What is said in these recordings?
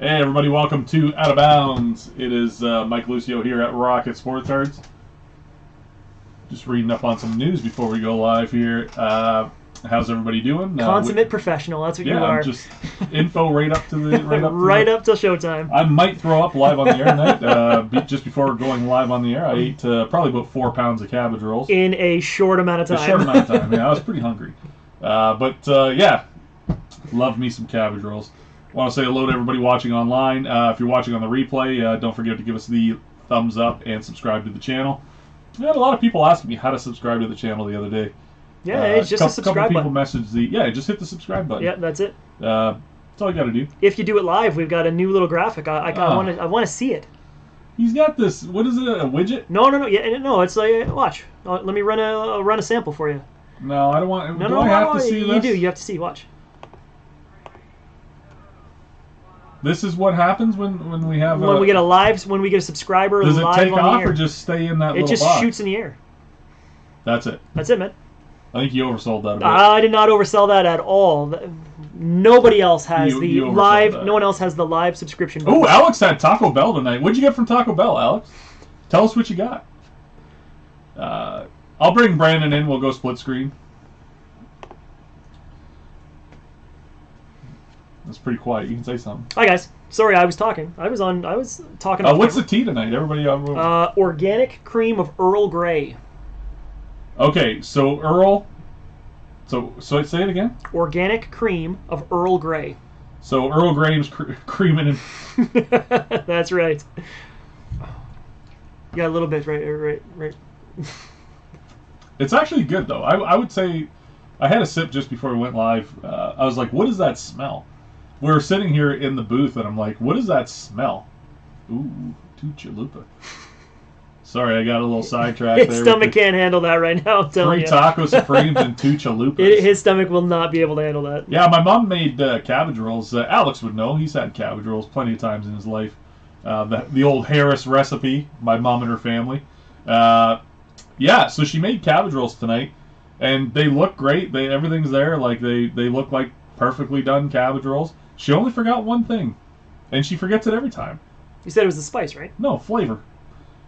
Hey everybody, welcome to Out of Bounds. It is Mike Lucio here at Rocket Sports Cards. Just reading up on some news before we go live here. How's everybody doing? Consummate professional, that's what you are. Yeah, just info right up to the up till showtime. I might throw up live on the air tonight. Just before going live on the air, I ate probably about 4 pounds of cabbage rolls in a short amount of time. A short amount of time. Yeah, I was pretty hungry. Yeah, love me some cabbage rolls. I want to say hello to everybody watching online. If you're watching on the replay, don't forget to give us the thumbs up and subscribe to the channel. I had a lot of people asking me how to subscribe to the channel the other day. Yeah, it's just a subscribe button. button. Couple people messaged just hit the subscribe button. Yeah, that's it. That's all you got to do. If you do it live, we've got a new little graphic. I want to see it. He's got this. What is it? A widget? No. Yeah, no. It's like watch. Let me run a sample for you. No, I don't want. Do I have to see this? You do. You have to see. Watch. This is what happens when we have when we get a subscriber does it live take on off the air. or just stay in that little box? It just shoots in the air. That's it. That's it, man. I think you oversold that a bit. I did not oversell that at all. Nobody else has the live. That. No one else has the live subscription. Oh, Alex had Taco Bell tonight. What'd you get from Taco Bell, Alex? Tell us what you got. I'll bring Brandon in. We'll go split screen. That's pretty quiet. You can say something. Hi guys. Sorry, I was talking. I was talking. What's the tea tonight? Everybody on. Organic cream of Earl Grey. Okay, so Earl. So say it again. Organic cream of Earl Grey. So Earl Grey's creaming in. That's right. Yeah, a little bit. Right. It's actually good though. I would say, I had a sip just before we went live. I was like, "What does that smell?" We were sitting here in the booth, and I'm like, "What does that smell?" Ooh, two chalupa. Sorry, I got a little sidetracked there. His stomach can't handle that right now, I'm telling you. 3 taco supremes and 2 chalupas. His stomach will not be able to handle that. Yeah, my mom made cabbage rolls. Alex would know. He's had cabbage rolls plenty of times in his life. The old Harris recipe, my mom and her family. Yeah, so she made cabbage rolls tonight, and they look great. Everything's there. Like they look like perfectly done cabbage rolls. She only forgot one thing, and she forgets it every time. You said it was the spice, right? No, flavor.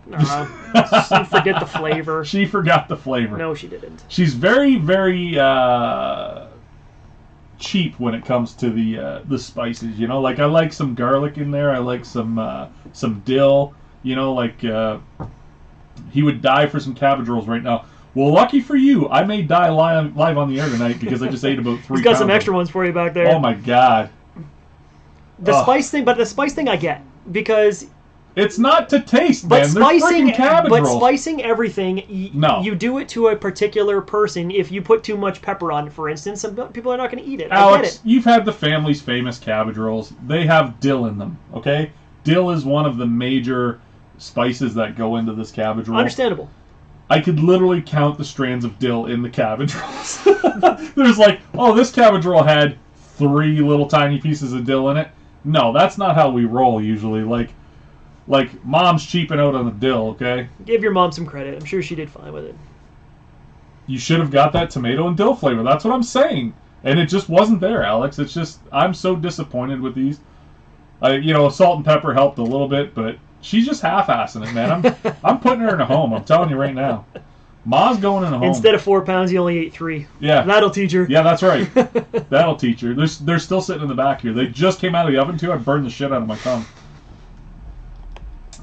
She forget the flavor. She forgot the flavor. No, she didn't. She's very, very cheap when it comes to the spices. You know, like I like some garlic in there. I like some dill. You know, like he would die for some cabbage rolls right now. Well, lucky for you, I may die live on the air tonight because I just ate about 3 He's got pounds some extra ones for you back there. Oh my god. The spice thing I get because it's not to taste, man. They're freaking cabbage rolls. But spicing everything, you do it to a particular person. If you put too much pepper on it, for instance, some people are not going to eat it. Alex, I get it. You've had the family's famous cabbage rolls. They have dill in them, okay? Dill is one of the major spices that go into this cabbage roll. Understandable. I could literally count the strands of dill in the cabbage rolls. There's like, oh, this cabbage roll had 3 little tiny pieces of dill in it. No, that's not how we roll usually. Like mom's cheaping out on the dill, okay? Give your mom some credit. I'm sure she did fine with it. You should have got that tomato and dill flavor. That's what I'm saying. And it just wasn't there, Alex. It's just, I'm so disappointed with these. Salt and pepper helped a little bit, but she's just half-assing it, man. I'm putting her in a home. I'm telling you right now. Ma's going in a home. Instead of 4 pounds, you only ate 3. Yeah. That'll teach her. Yeah, that's right. That'll teach her. They're still sitting in the back here. They just came out of the oven, too. I burned the shit out of my tongue.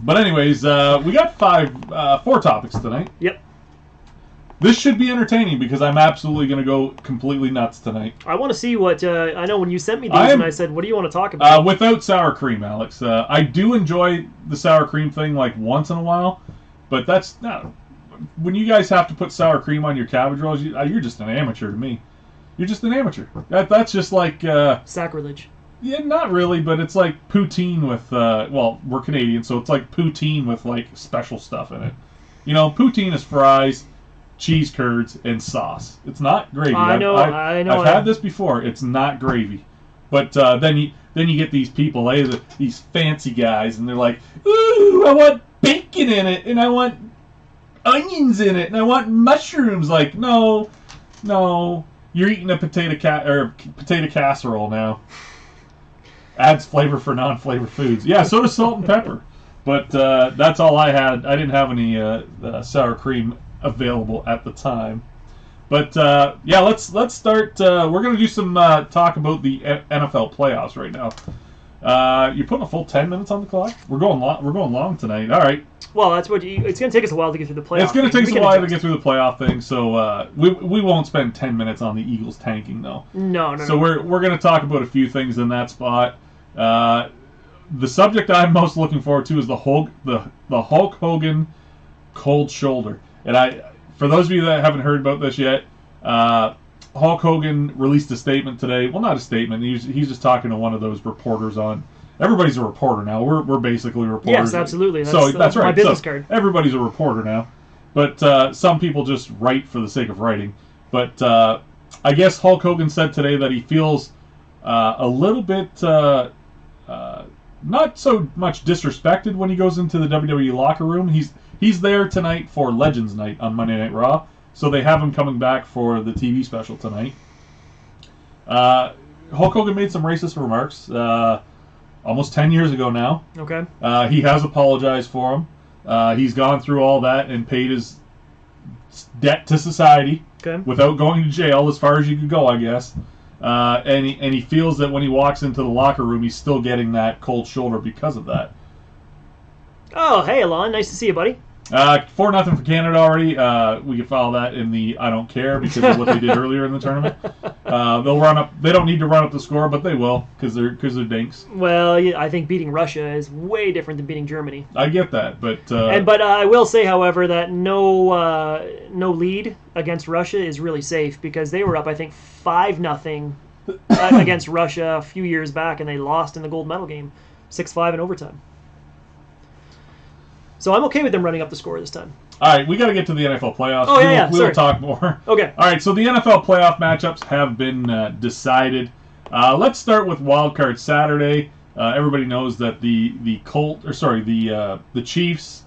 But anyways, we got 4 topics tonight. Yep. This should be entertaining because I'm absolutely going to go completely nuts tonight. I want to see what, I know when you sent me these and I said, what do you want to talk about? Without sour cream, Alex. I do enjoy the sour cream thing like once in a while, but that's not... When you guys have to put sour cream on your cabbage rolls, you're just an amateur to me. You're just an amateur. That's just like... sacrilege. Yeah, not really, but it's like poutine with... well, we're Canadian, so it's like poutine with like special stuff in it. You know, poutine is fries, cheese curds, and sauce. It's not gravy. I know. I've had this before. It's not gravy. But then you get these people, these fancy guys, and they're like, ooh, I want bacon in it, and I want onions in it, and I want mushrooms. Like, no, you're eating a potato casserole now. adds flavor for non-flavored foods. Yeah, so does salt and pepper. But that's all I had. I didn't have any sour cream available at the time. But yeah, let's start. We're gonna do some talk about the NFL playoffs right now. You're putting a full 10 minutes on the clock. We're going long tonight. All right. Well, that's what it's going to take us a while to get through the playoff. It's going to take us a while to get through the playoff thing. So we won't spend 10 minutes on the Eagles tanking though. No. So we're going to talk about a few things in that spot. The subject I'm most looking forward to is the Hulk Hogan cold shoulder. And for those of you that haven't heard about this yet, Hulk Hogan released a statement today. Well, not a statement. He's just talking to one of those reporters on. Everybody's a reporter now. We're basically reporters. Yes, absolutely. That's right. My business card. Everybody's a reporter now. But some people just write for the sake of writing. But I guess Hulk Hogan said today that he feels a little bit not so much disrespected when he goes into the WWE locker room. He's there tonight for Legends Night on Monday Night Raw. So they have him coming back for the TV special tonight. Hulk Hogan made some racist remarks almost 10 years ago now. Okay. He has apologized for them. He's gone through all that and paid his debt to society without going to jail, as far as you could go, I guess. And he feels that when he walks into the locker room, he's still getting that cold shoulder because of that. Oh, hey, Alon. Nice to see you, buddy. 4-0 for Canada already. We can follow that in the I don't care because of what they did earlier in the tournament. They'll run up. They don't need to run up the score, but they will because they're dinks. Well, yeah, I think beating Russia is way different than beating Germany. I get that, but but I will say, however, that no lead against Russia is really safe because they were up, I think, 5-0 against Russia a few years back, and they lost in the gold medal game, 6-5 in overtime. So I'm okay with them running up the score this time. All right, we got to get to the NFL playoffs. Oh, We'll talk more. Okay. All right, so the NFL playoff matchups have been decided. Let's start with Wild Card Saturday. Everybody knows that the Chiefs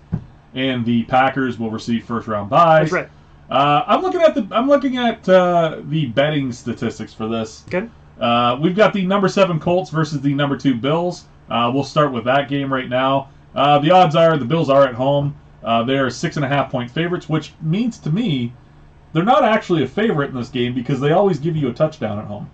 and the Packers will receive first round byes. That's right. I'm looking at the betting statistics for this. Okay. We've got the number 7 Colts versus the number 2 Bills. We'll start with that game right now. The odds are the Bills are at home. They're 6.5-point favorites, which means to me they're not actually a favorite in this game because they always give you a touchdown at home.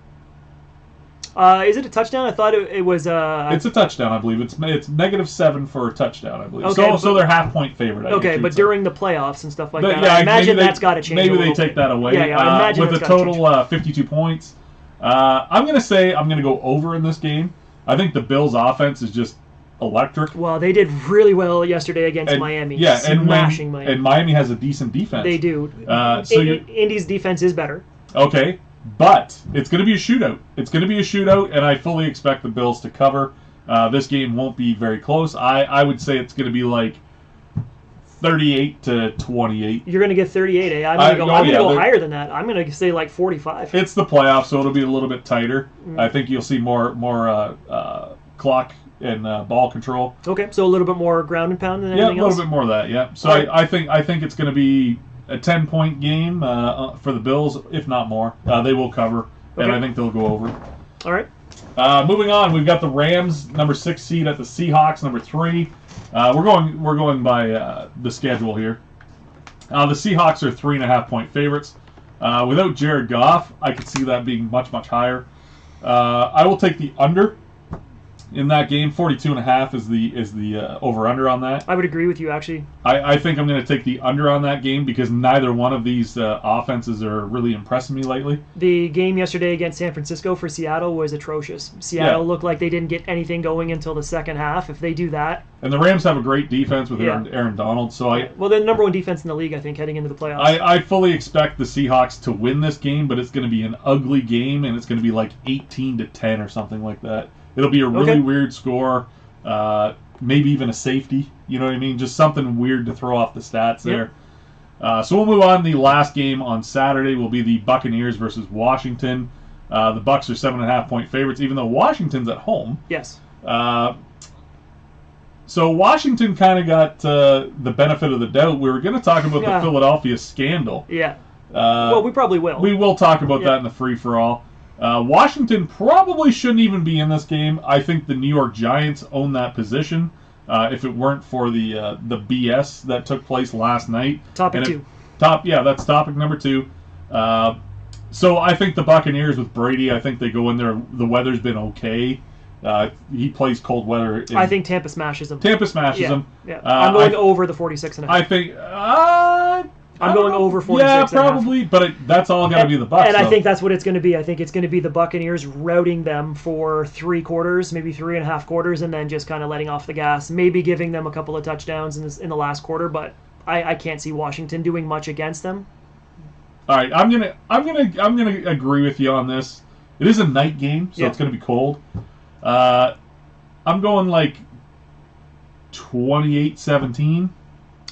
Is it a touchdown? I thought it was. It's a touchdown, I believe. It's -7 for a touchdown, I believe. Okay, so they're half-point favorite. Okay, but during the playoffs and stuff like that, yeah, I imagine that's got to change. Maybe they take that away. Yeah, I imagine with a total 52 points. I'm going to go over in this game. I think the Bills' offense is just electric. Well, they did really well yesterday against Miami. Yeah, smashing Miami. And Miami has a decent defense. They do. Indy's defense is better. Okay, but it's going to be a shootout. And I fully expect the Bills to cover. This game won't be very close. I would say it's going to be like 38-28. You're going to get 38, eh? I'm going to go higher than that. I'm going to say like 45. It's the playoffs, so it'll be a little bit tighter. I think you'll see more clock and ball control. Okay, so a little bit more ground and pound than anything else? Yeah, a little bit more of that, yeah. So I think it's going to be a 10-point game for the Bills, if not more. They will cover, and I think they'll go over. All right. Moving on, we've got the Rams, number 6 seed, at the Seahawks, number 3. We're going by the schedule here. The Seahawks are 3.5-point favorites. Without Jared Goff, I could see that being much, much higher. I will take the under in that game. 42.5 is the over-under on that. I would agree with you, actually. I think I'm going to take the under on that game because neither one of these offenses are really impressing me lately. The game yesterday against San Francisco for Seattle was atrocious. Seattle looked like they didn't get anything going until the second half. If they do that... And the Rams have a great defense with Aaron Donald. So well, they're the number 1 defense in the league, I think, heading into the playoffs. I fully expect the Seahawks to win this game, but it's going to be an ugly game, and it's going to be like 18-10 or something like that. It'll be a really weird score, maybe even a safety. You know what I mean? Just something weird to throw off the stats there. So we'll move on. The last game on Saturday will be the Buccaneers versus Washington. The Bucs are 7.5-point favorites, even though Washington's at home. Yes. So Washington kind of got the benefit of the doubt. We were going to talk about the Philadelphia scandal. Yeah. Well, we probably will. We will talk about that in the free-for-all. Washington probably shouldn't even be in this game. I think the New York Giants own that position. If it weren't for the BS that took place last night. Topic 2. That's topic number 2. So I think the Buccaneers with Brady, I think they go in there. The weather's been okay. He plays cold weather. I think Tampa smashes them. Tampa smashes them. Yeah. I'm going over the 46.5. I think. I'm going over 46. Yeah, probably, but that's all going to be the Bucs. And I think that's what it's going to be. I think it's going to be the Buccaneers routing them for 3 quarters, maybe 3.5 quarters, and then just kind of letting off the gas. Maybe giving them a couple of touchdowns in the last quarter, but I can't see Washington doing much against them. All right, I'm gonna agree with you on this. It is a night game, so it's going to be cold. I'm going like 28-17.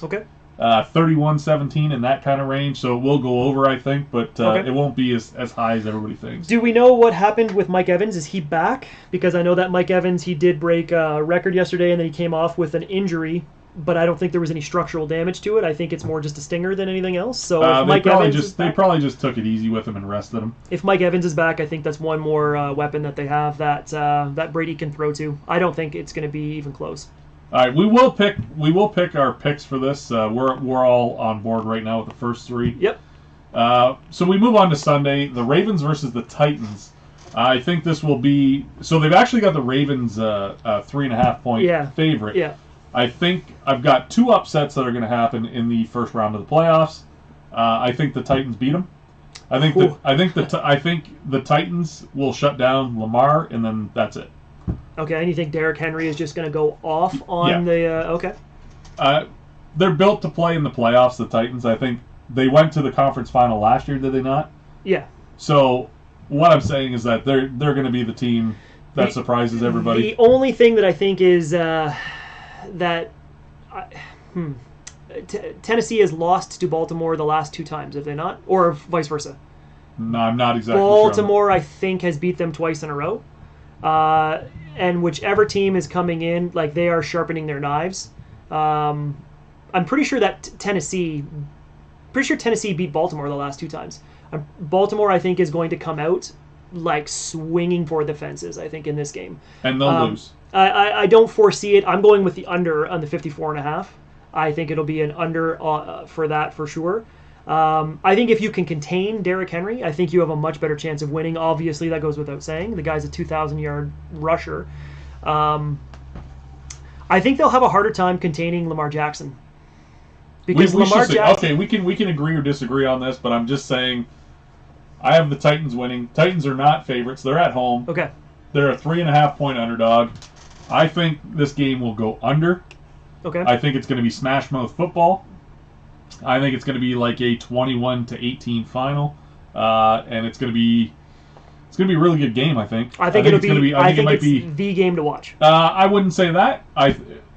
Okay. 31-17 in that kind of range, so it will go over, I think, but it won't be as high as everybody thinks. Do we know what happened with Mike Evans? Is he back? Because I know that Mike Evans, he did break a record yesterday, and then he came off with an injury, but I don't think there was any structural damage to it. I think it's more just a stinger than anything else. So if they probably just took it easy with him and rested him. If Mike Evans is back, I think that's one more weapon that they have that Brady can throw to. I don't think it's going to be even close. All right, we will pick our picks for this. We're all on board right now with the first 3. Yep. So we move on to Sunday, the Ravens versus the Titans. I think this will be so. They've actually got the Ravens 3.5 point favorite. Yeah. I think I've got 2 upsets that are going to happen in the first round of the playoffs. I think the Titans beat them. I think the Titans will shut down Lamar, and then that's it. Okay, and you think Derrick Henry is just going to go off on the... okay. They're built to play in the playoffs, the Titans. I think they went to the conference final last year, did they not? Yeah. So what I'm saying is that they're going to be the team that surprises everybody. The only thing that I think is Tennessee has lost to Baltimore the last 2 times, have they not? Or vice versa? No, I'm not exactly Baltimore, I think, has beat them twice in a row. And whichever team is coming in, like, they are sharpening their knives. I'm pretty sure that Tennessee beat Baltimore the last 2 times. Baltimore, I think, is going to come out like swinging for the fences, I think, in this game. And they'll lose. I don't foresee it. I'm going with the under on the 54.5. I think it'll be an under for that for sure. I think if you can contain Derrick Henry, I think you have a much better chance of winning. Obviously, that goes without saying. The guy's a 2,000-yard rusher. I think they'll have a harder time containing Lamar Jackson. Because Lamar Jackson... Okay, we can agree or disagree on this, but I'm just saying I have the Titans winning. Titans are not favorites. They're at home. Okay. They're a 3.5-point underdog. I think this game will go under. Okay. I think it's going to be smash mouth football. I think it's going to be like a 21-18 final, and it's going to be a really good game. I think it might be the game to watch. I wouldn't say that.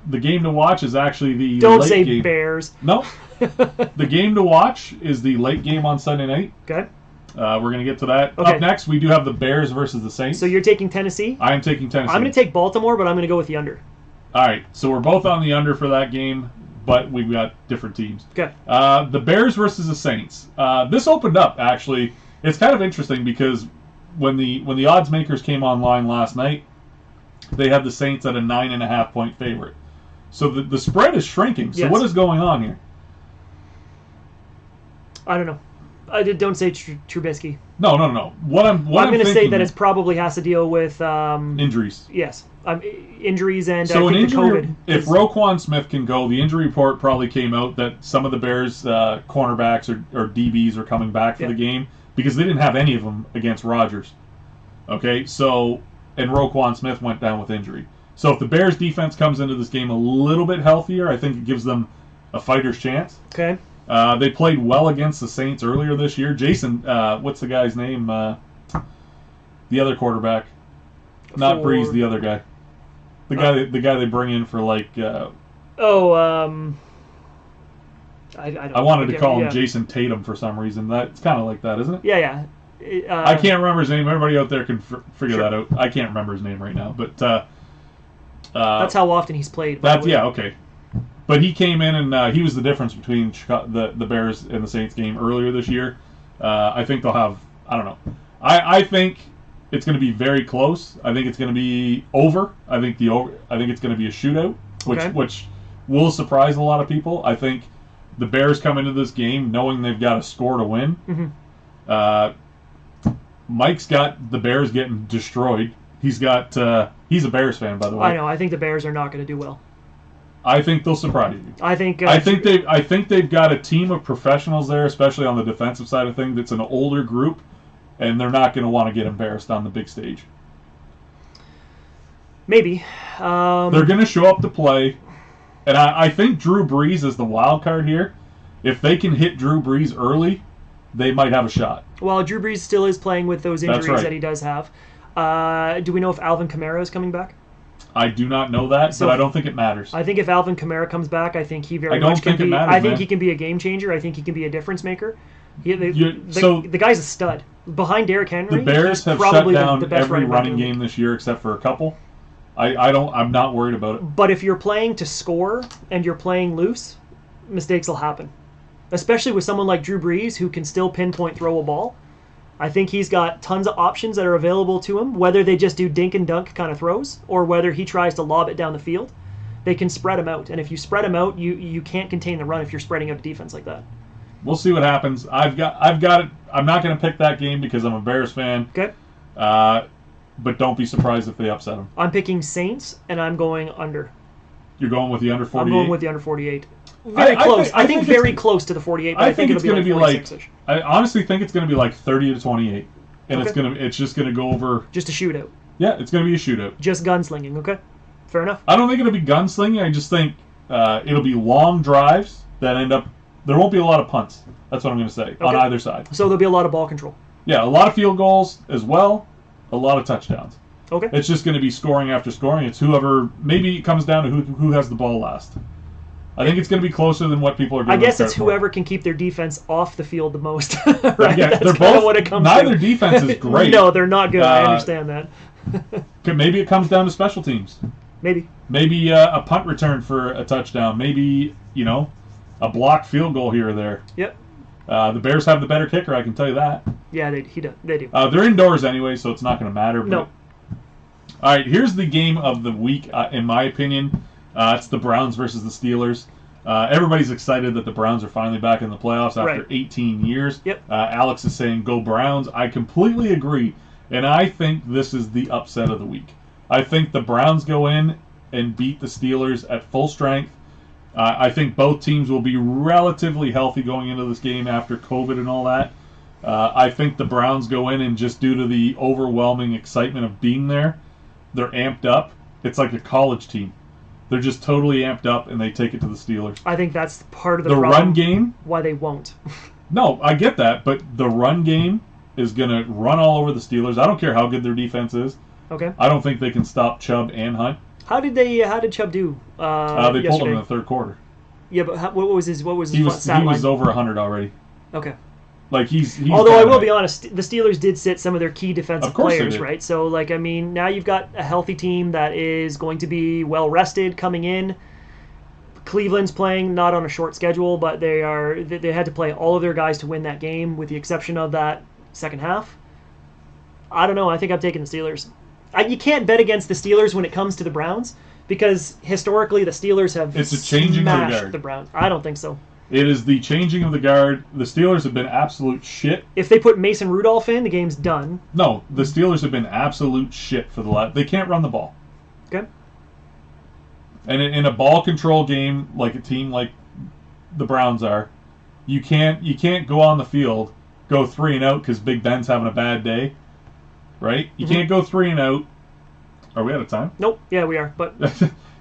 The game to watch is actually the Don't late say game. Bears. No, the game to watch is the late game on Sunday night. Okay. We're going to get to that. Okay. Up next, we do have the Bears versus the Saints. So you're taking Tennessee? I am taking Tennessee. I'm going to take Baltimore, but I'm going to go with the under. All right, so we're both on the under for that game, but we've got different teams. Okay. The Bears versus the Saints. This opened up, actually. It's kind of interesting because when the odds makers came online last night, they had the Saints at a 9.5-point favorite. So the spread is shrinking. So what is going on here? I don't know. Don't say Trubisky. No. I'm going to say that it probably has to deal with injuries. Yes, injuries and so I think an injury. COVID. If Roquan Smith can go, the injury report probably came out that some of the Bears cornerbacks or DBs are coming back for the game because they didn't have any of them against Rodgers. Okay, so and Roquan Smith went down with injury. So if the Bears defense comes into this game a little bit healthier, I think it gives them a fighter's chance. Okay. They played well against the Saints earlier this year. Jason, what's the guy's name? The other quarterback, not Breeze. The other guy, the guy they bring in for like. I wanted to call him Jason Tatum for some reason. It's kind of like that, isn't it? Yeah. I can't remember his name. Everybody out there can figure that out. I can't remember his name right now, but that's how often he's played. Okay. But he came in and he was the difference between the Bears and the Saints game earlier this year. I think they'll have. I don't know. I think it's going to be very close. I think it's going to be over. I think it's going to be a shootout, which will surprise a lot of people. I think the Bears come into this game knowing they've got to score to win. Mm-hmm. Mike's got the Bears getting destroyed. He's a Bears fan, by the way. I know. I think the Bears are not going to do well. I think they'll surprise you. I think they've got a team of professionals there, especially on the defensive side of things. That's an older group, and they're not going to want to get embarrassed on the big stage. Maybe. They're going to show up to play, and I think Drew Brees is the wild card here. If they can hit Drew Brees early, they might have a shot. Well, Drew Brees still is playing with those injuries that he does have. Do we know if Alvin Kamara is coming back? I do not know that, but I don't think it matters. I think if Alvin Kamara comes back, I think he very much can be. I think he can be a game changer. I think he can be a difference maker. The guy's a stud. Behind Derrick Henry, the Bears have shut down every running game this year except for a couple. I'm not worried about it. But if you're playing to score and you're playing loose, mistakes will happen. Especially with someone like Drew Brees who can still pinpoint throw a ball. I think he's got tons of options that are available to him, whether they just do dink and dunk kind of throws or whether he tries to lob it down the field. They can spread him out. And if you spread him out, you can't contain the run if you're spreading out a defense like that. We'll see what happens. I've got it. I'm not going to pick that game because I'm a Bears fan. Okay. But don't be surprised if they upset them. I'm picking Saints, and I'm going under. You're going with the under 48? I'm going with the under 48. Very close. I think very close to the 48, but I think it'll be like 46-ish. I honestly think it's going to be like 30-28. And it's just going to go over... Just a shootout. Yeah, it's going to be a shootout. Just gunslinging, okay? Fair enough. I don't think it'll be gunslinging. I just think it'll be long drives that end up... There won't be a lot of punts. That's what I'm going to say, on either side. So there'll be a lot of ball control. Yeah, a lot of field goals as well. A lot of touchdowns. Okay. It's just going to be scoring after scoring. It's whoever... Maybe it comes down to who has the ball last. I think it's going to be closer than what people are going to I guess it's whoever can keep their defense off the field the most. Right? Yeah, That's they're both. What it comes neither to. defense is great. No, they're not good. I understand that. Maybe it comes down to special teams. Maybe. Maybe a punt return for a touchdown. Maybe a blocked field goal here or there. Yep. The Bears have the better kicker. I can tell you that. Yeah, they do. They're indoors anyway, so it's not going to matter. But... No. All right, here's the game of the week, in my opinion. It's the Browns versus the Steelers. Everybody's excited that the Browns are finally back in the playoffs after 18 years. Yep. Alex is saying, go Browns. I completely agree, and I think this is the upset of the week. I think the Browns go in and beat the Steelers at full strength. I think both teams will be relatively healthy going into this game after COVID and all that. I think the Browns go in and just due to the overwhelming excitement of being there, they're amped up. It's like a college team. They're just totally amped up, and they take it to the Steelers. I think that's part of the problem. Run game. Why they won't. No, I get that, but the run game is going to run all over the Steelers. I don't care how good their defense is. Okay. I don't think they can stop Chubb and Hunt. How did Chubb do? They pulled yesterday? him in the third quarter. Yeah, but what was his He stat line? was over 100 already. Okay. Like he's Although I will be honest, the Steelers did sit some of their key defensive players, did. right? So now you've got a healthy team that is going to be well rested coming in. Cleveland's playing not on a short schedule, but they had to play all of their guys to win that game, with the exception of that second half. I don't know. I think I'm taking the Steelers. You can't bet against the Steelers when it comes to the Browns, because historically the Steelers have smashed the Browns. I don't think so. It is the changing of the guard. The Steelers have been absolute shit. If they put Mason Rudolph in, the game's done. No, the Steelers have been absolute shit for the last... They can't run the ball. Okay. And in a ball control game, like a team like the Browns are, you can't go on the field, go 3 and out because Big Ben's having a bad day, right? You can't go 3 and out. Are we out of time? Nope. Yeah, we are. But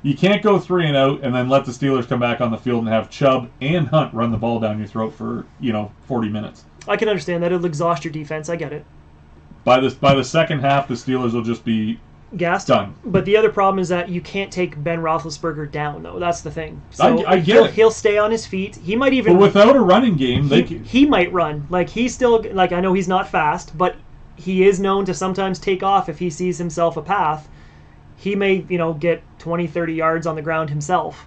you can't go 3 and out and then let the Steelers come back on the field and have Chubb and Hunt run the ball down your throat for 40 minutes. I can understand that. It'll exhaust your defense. I get it. By the second half, the Steelers will just be gassed. Done. But the other problem is that you can't take Ben Roethlisberger down, though. That's the thing. So I get it. He'll stay on his feet. He might even. But without a running game, he might run. He's still I know he's not fast, but he is known to sometimes take off if he sees himself a path. He may, get 20, 30 yards on the ground himself.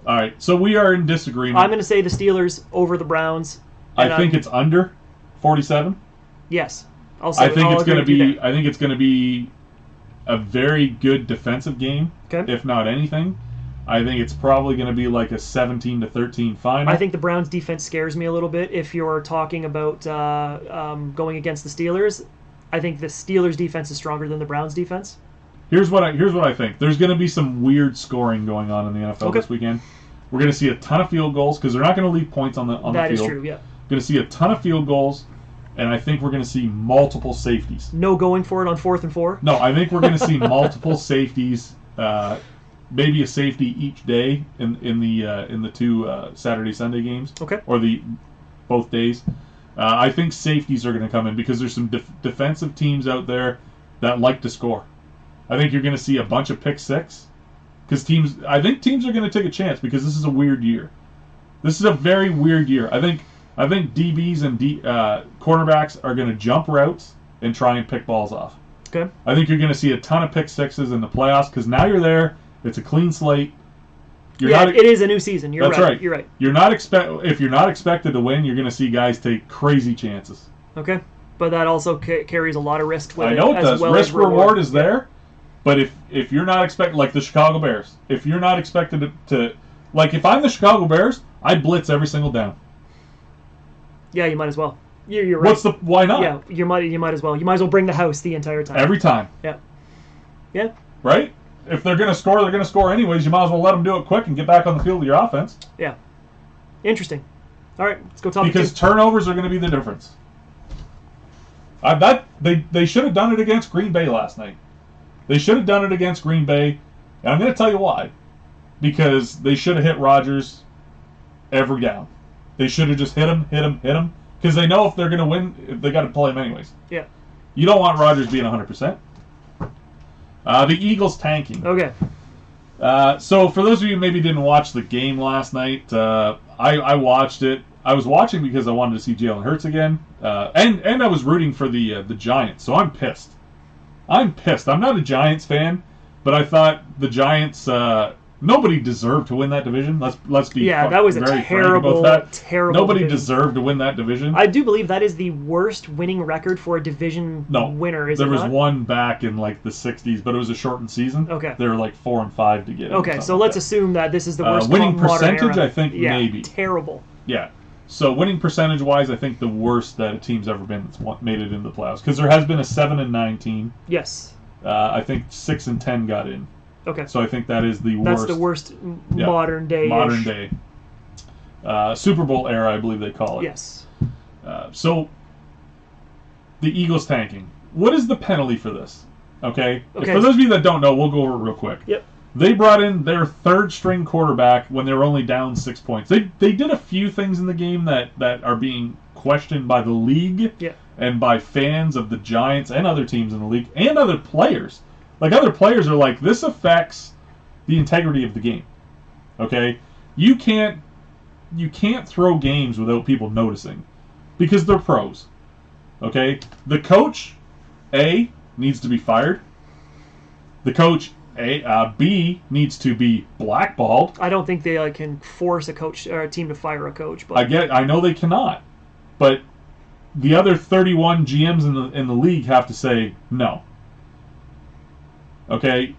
All right, so we are in disagreement. I'm going to say the Steelers over the Browns. I think it's under 47. Yes. I think it's going to be. I think it's going to be a very good defensive game, Okay. if not anything. I think it's probably going to be like a 17-13 final. I think the Browns' defense scares me a little bit. If you're talking about going against the Steelers, I think the Steelers' defense is stronger than the Browns' defense. Here's what I think. There's going to be some weird scoring going on in the NFL this weekend. We're going to see a ton of field goals because they're not going to leave points on the field. That is true. Yeah. Going to see a ton of field goals, and I think we're going to see multiple safeties. No going for it on 4th and 4. No, I think we're going to see multiple safeties. Maybe a safety each day in the two Saturday Sunday games. Okay. Or both days. I think safeties are going to come in because there's some defensive teams out there that like to score. I think you're going to see a bunch of pick six because I think teams are going to take a chance because this is a weird year. This is a very weird year. I think DBs and quarterbacks are going to jump routes and try and pick balls off. Okay. I think you're going to see a ton of pick sixes in the playoffs because now you're there. It's a clean slate. It is a new season. That's right. You're right. If you're not expected to win, you're going to see guys take crazy chances. Okay. But that also carries a lot of risk with I know it does. Well risk reward is there, but if you're not expected, like the Chicago Bears, if you're not expected to like if I'm the Chicago Bears, I'd blitz every single down. Yeah, you might as well. You're right. Why not? Yeah, you might as well. You might as well bring the house the entire time. Every time. Yeah. Yeah. Right? If they're going to score, they're going to score anyways. You might as well let them do it quick and get back on the field with your offense. Yeah. Interesting. All right, let's go topic because 2. Turnovers are going to be the difference. They should have done it against Green Bay last night. They should have done it against Green Bay, and I'm going to tell you why. Because they should have hit Rodgers every down. They should have just hit him, because they know if they're going to win, they got to play him anyways. Yeah. You don't want Rodgers being 100%. The Eagles tanking. Okay. So for those of you who maybe didn't watch the game last night, I watched it. I was watching because I wanted to see Jalen Hurts again, and I was rooting for the Giants. So I'm pissed. I'm not a Giants fan, but I thought the Giants. Nobody deserved to win that division. Let's be that was a very terrible, frank about that. terrible. Nobody division. deserved to win that division. I do believe that is the worst winning record for a division winner. There was one back in like the '60s, but it was a shortened season. Okay, they were like 4-5 to get. Okay, so let's assume that this is the worst winning percentage. Era. I think maybe terrible. Yeah. So winning percentage wise, I think the worst that a team's ever been that's made it into the playoffs because there has been a 7-9 team. Yes. I think 6-10 got in. Okay. So I think that is the worst. That's the worst modern day. Modern day. Super Bowl era, I believe they call it. Yes. So the Eagles tanking. What is the penalty for this? Okay. For those of you that don't know, we'll go over it real quick. Yep. They brought in their third string quarterback when they were only down 6 points. They did a few things in the game that are being questioned by the league and by fans of the Giants and other teams in the league and other players. Like, other players are like, this affects the integrity of the game. Okay? You can't throw games without people noticing. Because they're pros. Okay? The coach, A, needs to be fired. The coach, B, needs to be blackballed. I don't think they can force a coach or a team to fire a coach. But I know they cannot. But the other 31 GMs in the league have to say no. Okay.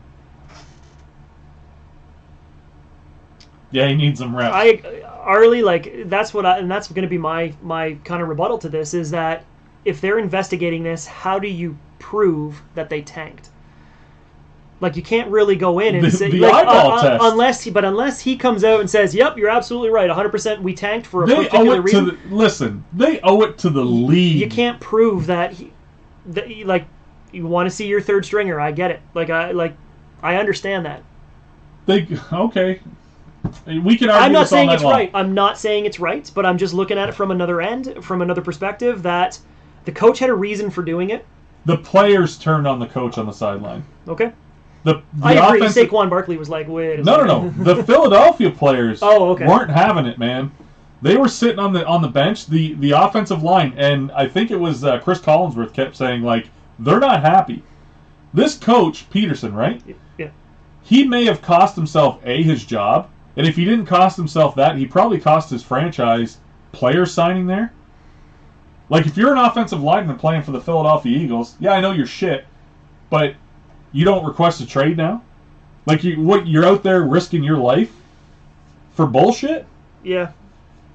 Yeah, he needs some reps. Arlie, that's that's going to be my kind of rebuttal to this is that if they're investigating this, how do you prove that they tanked? Like, you can't really go in and say the eyeball test. Unless he comes out and says, "Yep, you're absolutely right, 100%. We tanked for a particular reason." They owe it to the league. You can't prove that you want to see your third stringer. I get it. I understand that. Okay. We can argue. I'm not saying it's long. right. I'm not saying it's right, but I'm just looking at it from another end, from another perspective. That the coach had a reason for doing it. The players turned on the coach on the sideline. Okay. I agree. Saquon Barkley was like, "Wait." No. The Philadelphia players okay. weren't having it, man. They were sitting on the bench. The offensive line, and I think it was Chris Collinsworth kept saying they're not happy. This coach Peterson, right? Yeah. He may have cost himself his job, and if he didn't cost himself that, he probably cost his franchise players signing there. Like, if you're an offensive lineman playing for the Philadelphia Eagles, yeah, I know you're shit, but you don't request a trade now? Like, you're out there risking your life for bullshit? Yeah.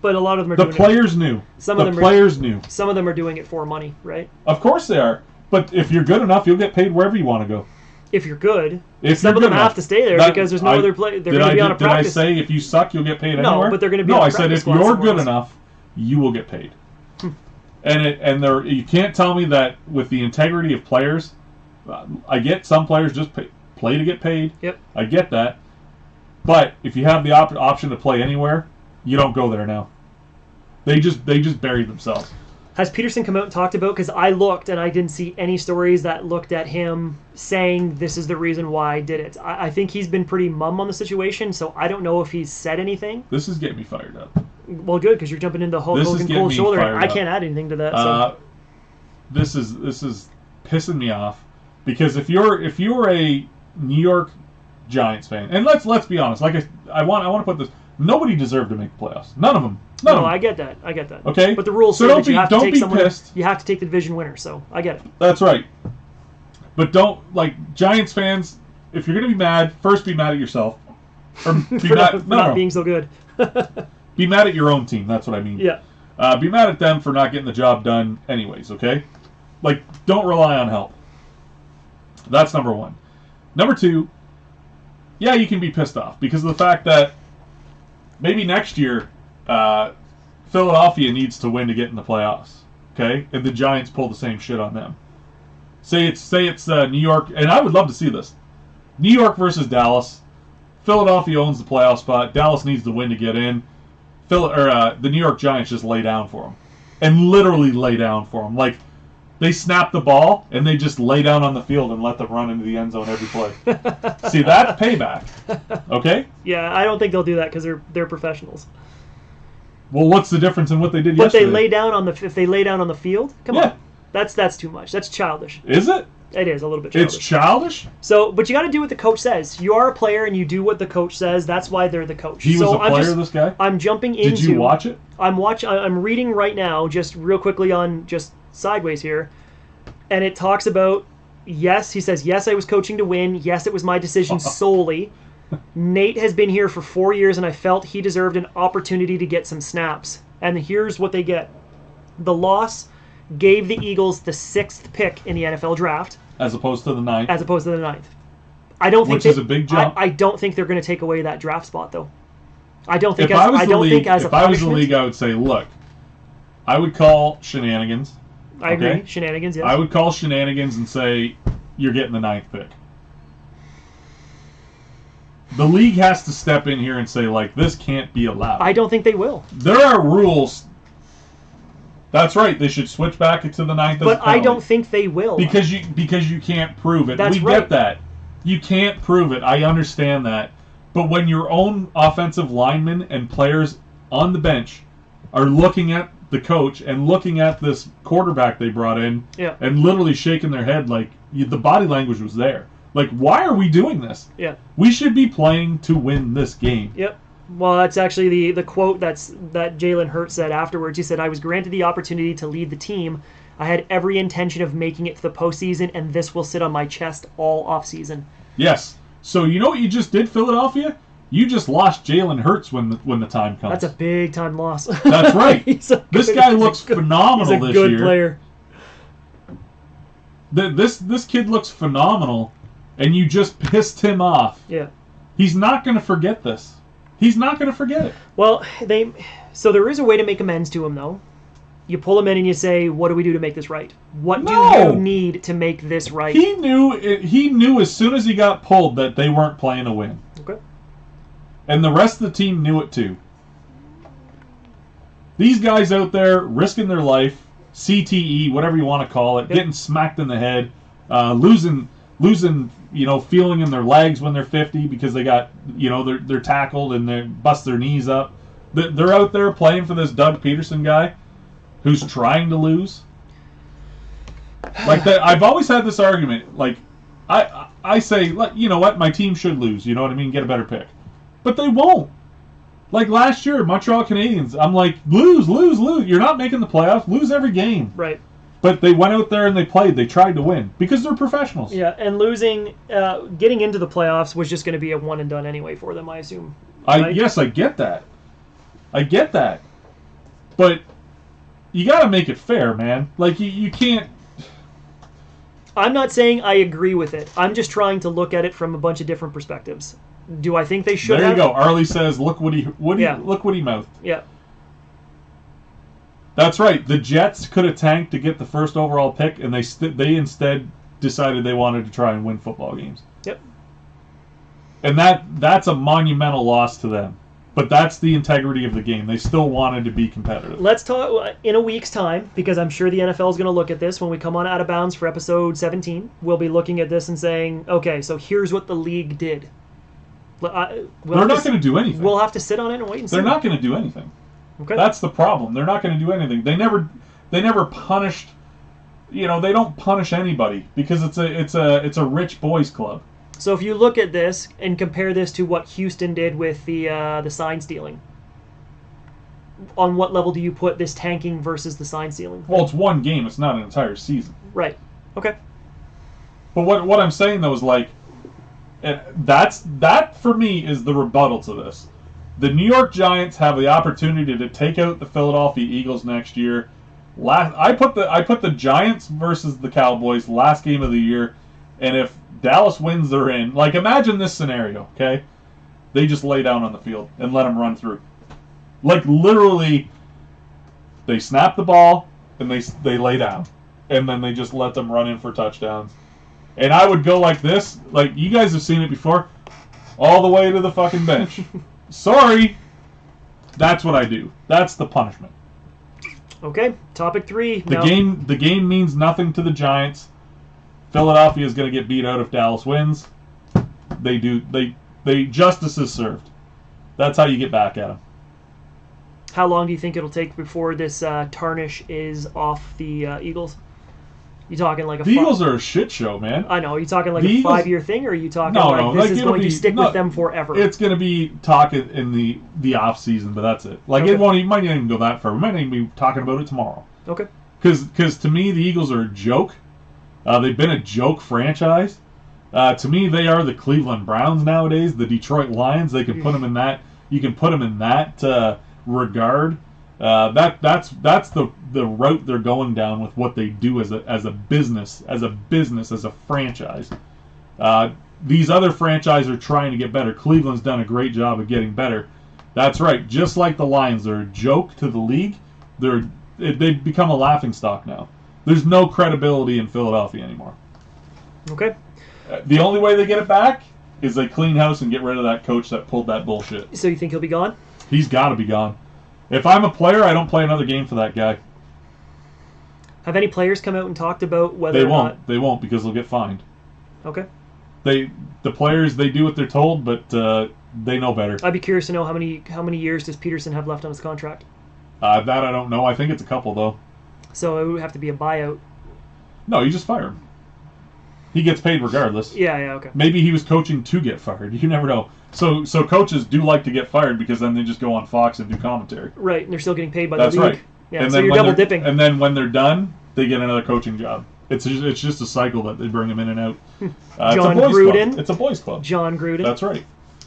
But a lot of them are The doing players knew. Some of The them players knew. Some of them are doing it for money, right? Of course they are. But if you're good enough, you'll get paid wherever you want to go. If you're good. If Some you're of them good have enough. to stay there because there's no other play. They're going to be on a practice. Did I say if you suck, you'll get paid No, anywhere? but they're gonna be No, on a I said practice if squad you're somewhere good else. enough, you will get paid. You can't tell me that with the integrity of players. I get some players just play to get paid. Yep. I get that. But if you have the option to play anywhere, you don't go there now. They just buried themselves. Has Peterson come out and talked about? Because I looked and I didn't see any stories that looked at him saying this is the reason why I did it. I think he's been pretty mum on the situation, so I don't know if he's said anything. This is getting me fired up. Well, good, because you're jumping into Hulk This is Hogan getting cold me shoulder. fired I up. can't add anything to that. So. This is pissing me off because if you're a New York Giants fan, and let's be honest, like I want to put this, nobody deserved to make the playoffs. None of them. None of No, them. I get that. I get that. Okay? But the rules So say don't that you be- have to don't take be someone. pissed. You have to take the division winner. So I get it. That's right. But don't, like, Giants fans, if you're gonna be mad, first be mad at yourself, or be For mad. not being so good. Be mad at your own team. That's what I mean. Yeah. Be mad at them for not getting the job done, anyways. Okay. Like, don't rely on help. That's number one. Number two, yeah, you can be pissed off because of the fact that maybe next year, Philadelphia needs to win to get in the playoffs. Okay, and the Giants pull the same shit on them. Say it's New York, and I would love to see this. New York versus Dallas. Philadelphia owns the playoff spot. Dallas needs to win to get in. The New York Giants just lay down for them, and literally lay down for them. Like, they snap the ball and they just lay down on the field and let them run into the end zone every play. See, that's payback. Okay. Yeah, I don't think they'll do that because they're professionals. Well, what's the difference in what they did But yesterday? they lay down on if they lay down on the field. Come Yeah. on, that's too much. That's childish. Is it? It is a little bit childish. It's childish. So, but you got to do what the coach says. You are a player and you do what the coach says. That's why they're the coach. He was so a player. This guy. I'm jumping into. Did you watch it? I'm reading right now, just real quickly on just sideways here, and it talks about yes. He says yes, I was coaching to win. Yes, it was my decision solely. Nate has been here for 4 years, and I felt he deserved an opportunity to get some snaps. And here's what they get: the loss gave the Eagles the 6th pick in the NFL draft, As opposed to the 9th. as opposed to the 9th. I don't think Which is a big jump. I don't think they're going to take away that draft spot, though. I don't think. If I was the league, think as a if I was the punishment- league, I would say, look, I would call shenanigans. I agree. Okay. Shenanigans. Yes. I would call shenanigans and say, you're getting the 9th pick. The league has to step in here and say, like, this can't be allowed. I don't think they will. There are rules. That's right. They should switch back to the 9th. But I don't think they will. because you can't prove it. That's We right. get that. You can't prove it. I understand that. But when your own offensive linemen and players on the bench are looking at the coach and looking at this quarterback they brought in Yeah. and literally shaking their head, like, the body language was there. Like, why are we doing this? Yeah. We should be playing to win this game. Yep. Well, that's actually the quote that Jalen Hurts said afterwards. He said, "I was granted the opportunity to lead the team. I had every intention of making it to the postseason, and this will sit on my chest all offseason." Yes. So you know what you just did, Philadelphia? You just lost Jalen Hurts when the time comes. That's a big time loss. That's right. He's a This good- guy he's a looks good- phenomenal He's a this good year. player. This kid looks phenomenal, and you just pissed him off. Yeah. He's not going to forget this. He's not going to forget it. Well, so there is a way to make amends to him, though. You pull him in and you say, "What do we do to make this right? What No! do you need to make this right?" He knew as soon as he got pulled that they weren't playing to win. Okay. And the rest of the team knew it too. These guys out there risking their life, CTE, whatever you want to call it, Yep. getting smacked in the head, losing, feeling in their legs when they're 50 because they got, they're tackled and they bust their knees up. They're out there playing for this Doug Peterson guy who's trying to lose. Like that, I've always had this argument. Like, I say, you know what, my team should lose. You know what I mean? Get a better pick, but they won't. Like last year, Montreal Canadiens, I'm like, lose. You're not making the playoffs. Lose every game. Right. But they went out there and they played. They tried to win because they're professionals. Yeah, and losing, getting into the playoffs was just going to be a one and done anyway for them, I assume. Yes, I get that. But you got to make it fair, man. Like, you can't... I'm not saying I agree with it. I'm just trying to look at it from a bunch of different perspectives. Do I think they should There have? you go. Arlie says, look what he mouthed. Yeah. That's right. The Jets could have tanked to get the first overall pick, and they instead decided they wanted to try and win football games. Yep. And that's a monumental loss to them. But that's the integrity of the game. They still wanted to be competitive. Let's talk in a week's time, because I'm sure the NFL is going to look at this when we come on Out of Bounds for episode 17. We'll be looking at this and saying, okay, so here's what the league did. They're not going to do anything. We'll have to sit on it and wait and see. They're not going to do anything. Okay. That's the problem. They're not going to do anything. They never punished. They don't punish anybody because it's a rich boys club. So if you look at this and compare this to what Houston did with the sign stealing, on what level do you put this tanking versus the sign stealing? Well, it's one game. It's not an entire season. Right. Okay. But what I'm saying though is like, that for me is the rebuttal to this. The New York Giants have the opportunity to take out the Philadelphia Eagles next year. I put the Giants versus the Cowboys last game of the year, and if Dallas wins, they're in. Like, imagine this scenario, okay? They just lay down on the field and let them run through. Like, literally, they snap the ball and they lay down, and then they just let them run in for touchdowns. And I would go like this, like you guys have seen it before, all the way to the fucking bench. Sorry. That's what I do. That's the punishment. Okay, topic 3. The game means nothing to the Giants. Philadelphia is going to get beat out if Dallas wins. Justice is served. That's how you get back at them. How long do you think it'll take before this tarnish is off the Eagles? You talking like the Eagles are a shit show, man. I know. Are you talking like a 5-year thing, or are you talking this is going to stick with them forever? It's going to be talk in the off season, but that's it. Like it might not even go that far. We might even be talking about it tomorrow. Okay. Because to me the Eagles are a joke. They've been a joke franchise. To me, they are the Cleveland Browns nowadays. The Detroit Lions. They can put them in that. You can put them in that regard. That's the route they're going down with what they do as a business, as a franchise. These other franchises are trying to get better. Cleveland's done a great job of getting better. That's right. Just like the Lions, they're a joke to the league. They've become a laughingstock now. There's no credibility in Philadelphia anymore. Okay. The only way they get it back is they clean house and get rid of that coach that pulled that bullshit. So you think he'll be gone? He's got to be gone. If I'm a player, I don't play another game for that guy. Have any players come out and talked about whether they won't? They won't because they'll get fined. Okay. The players, they do what they're told, but they know better. I'd be curious to know how many years does Peterson have left on his contract? That I don't know. I think it's a couple though. So it would have to be a buyout. No, you just fire him. He gets paid regardless. Yeah, okay. Maybe he was coaching to get fired. You never know. So coaches do like to get fired because then they just go on Fox and do commentary. Right, and they're still getting paid by That's the league. Right. Yeah, and so you're double dipping. And then when they're done, they get another coaching job. It's just a cycle that they bring them in and out. John Gruden. Club. It's a boys' club. John Gruden. That's right.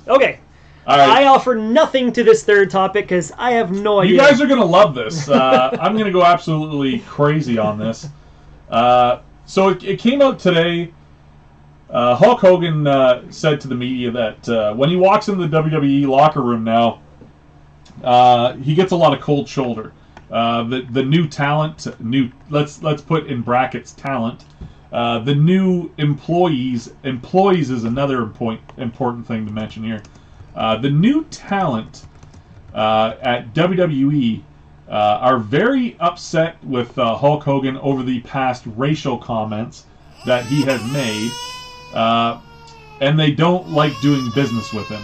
Okay. All right. I offer nothing to this third topic because I have no idea. You guys are going to love this. I'm going to go absolutely crazy on this. So it came out today. Hulk Hogan said to the media that when he walks in the WWE locker room now, he gets a lot of cold shoulder. The new talent, let's put in brackets talent. The new employees is another important thing to mention here. The new talent at WWE are very upset with Hulk Hogan over the past racial comments that he has made, and they don't like doing business with him.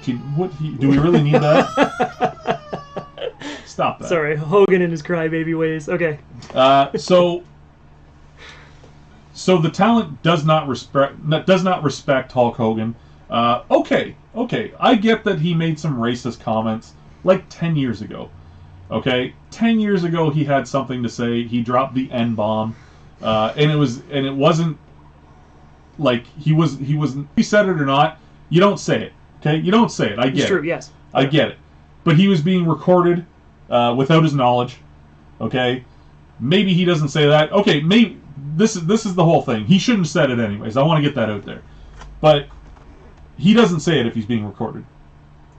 Do we really need that? Stop that. Sorry, Hogan and his crybaby ways. Okay. So the talent does not respect Hulk Hogan. Okay, Okay, I get that he made some racist comments like 10 years ago. Okay, 10 years ago he had something to say. He dropped the N-bomb, and it wasn't like he said it or not. You don't say it. Okay, you don't say it. I get It's true. it. Yes. I get it. But he was being recorded without his knowledge. Okay, maybe he doesn't say that. Okay, maybe this is the whole thing. He shouldn't have said it anyways. I want to get that out there. But he doesn't say it if he's being recorded.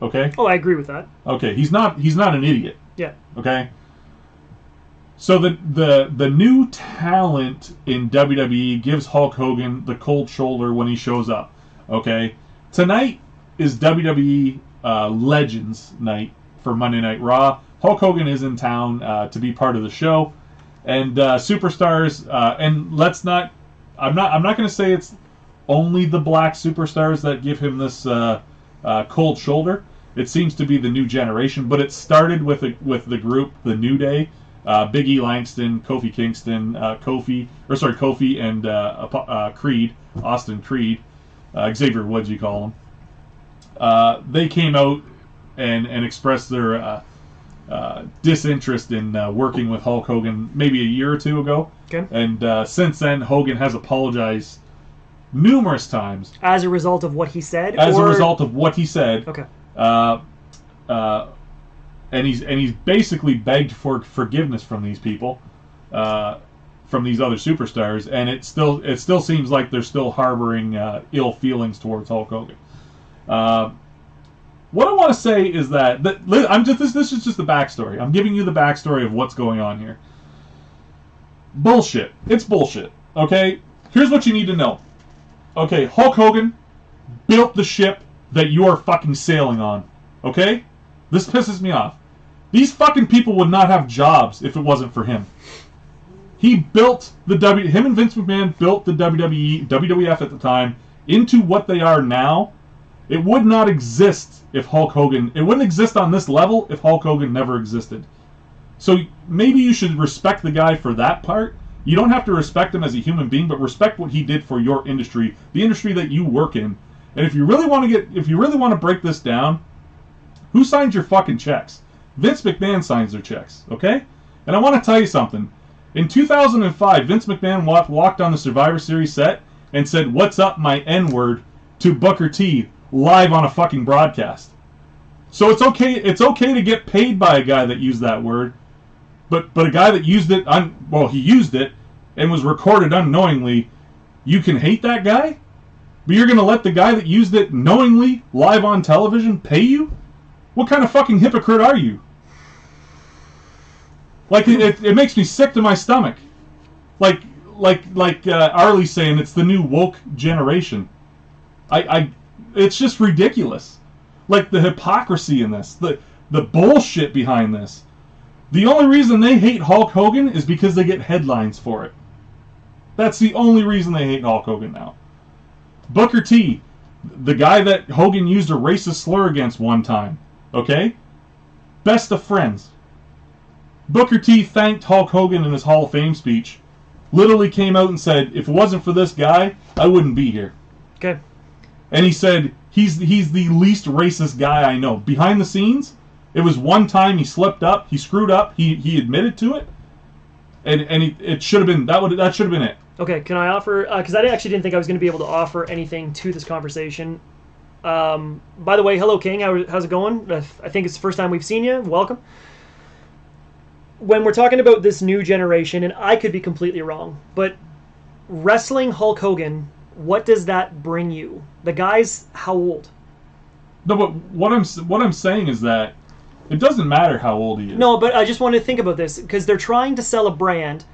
Okay? Oh, I agree with that. Okay, he's not an idiot. Yeah. Okay? So the new talent in WWE gives Hulk Hogan the cold shoulder when he shows up. Okay? Tonight is WWE Legends night for Monday Night Raw. Hulk Hogan is in town to be part of the show. And superstars, and let's not, I'm not going to say it's only the black superstars that give him this cold shoulder. It seems to be the new generation, but it started with the group, the New Day, Big E Langston, Kofi Kingston, Kofi and Creed, Austin Creed, Xavier Woods, you call him. They came out and expressed their disinterest in working with Hulk Hogan maybe a year or two ago. Okay. And since then, Hogan has apologized numerous times As a result of what he said? as a result of what he said. Okay. And he's basically begged for forgiveness from these people, from these other superstars, and it still seems like they're still harboring ill feelings towards Hulk Hogan. What I want to say is that this is just the backstory. I'm giving you the backstory of what's going on here. Bullshit. It's bullshit. Okay? Here's what you need to know. Okay, Hulk Hogan built the ship that you are fucking sailing on. Okay? This pisses me off. These fucking people would not have jobs if it wasn't for him. He built him and Vince McMahon built the WWF at the time into what they are now. It would not exist if Hulk Hogan, it wouldn't exist on this level if Hulk Hogan never existed. So maybe you should respect the guy for that part. You don't have to respect him as a human being, but respect what he did for your industry, the industry that you work in. And if you really want to break this down, who signs your fucking checks? Vince McMahon signs their checks, okay? And I want to tell you something. In 2005, Vince McMahon walked on the Survivor Series set and said, "What's up, my N-word?" to Booker T live on a fucking broadcast. So it's okay to get paid by a guy that used that word, but a guy that used it, he used it and was recorded unknowingly, you can hate that guy? But you're going to let the guy that used it knowingly live on television pay you? What kind of fucking hypocrite are you? Like, it makes me sick to my stomach. Like Arlie's saying, it's the new woke generation. It's just ridiculous. Like, the hypocrisy in this, the bullshit behind this. The only reason they hate Hulk Hogan is because they get headlines for it. That's the only reason they hate Hulk Hogan now. Booker T, the guy that Hogan used a racist slur against one time, okay? Best of friends. Booker T thanked Hulk Hogan in his Hall of Fame speech. Literally came out and said, if it wasn't for this guy, I wouldn't be here. Okay. And he said, he's the least racist guy I know. Behind the scenes, it was one time he slipped up, he screwed up, he admitted to it, and it should have been, that should have been it. Okay, can I offer, because I actually didn't think I was going to be able to offer anything to this conversation. By the way, hello King, how's it going? I think it's the first time we've seen you, welcome. When we're talking about this new generation, and I could be completely wrong, but wrestling Hulk Hogan, what does that bring you? The guy's how old? No, but what I'm saying is that it doesn't matter how old he is. No, but I just wanted to think about this, because they're trying to sell a brand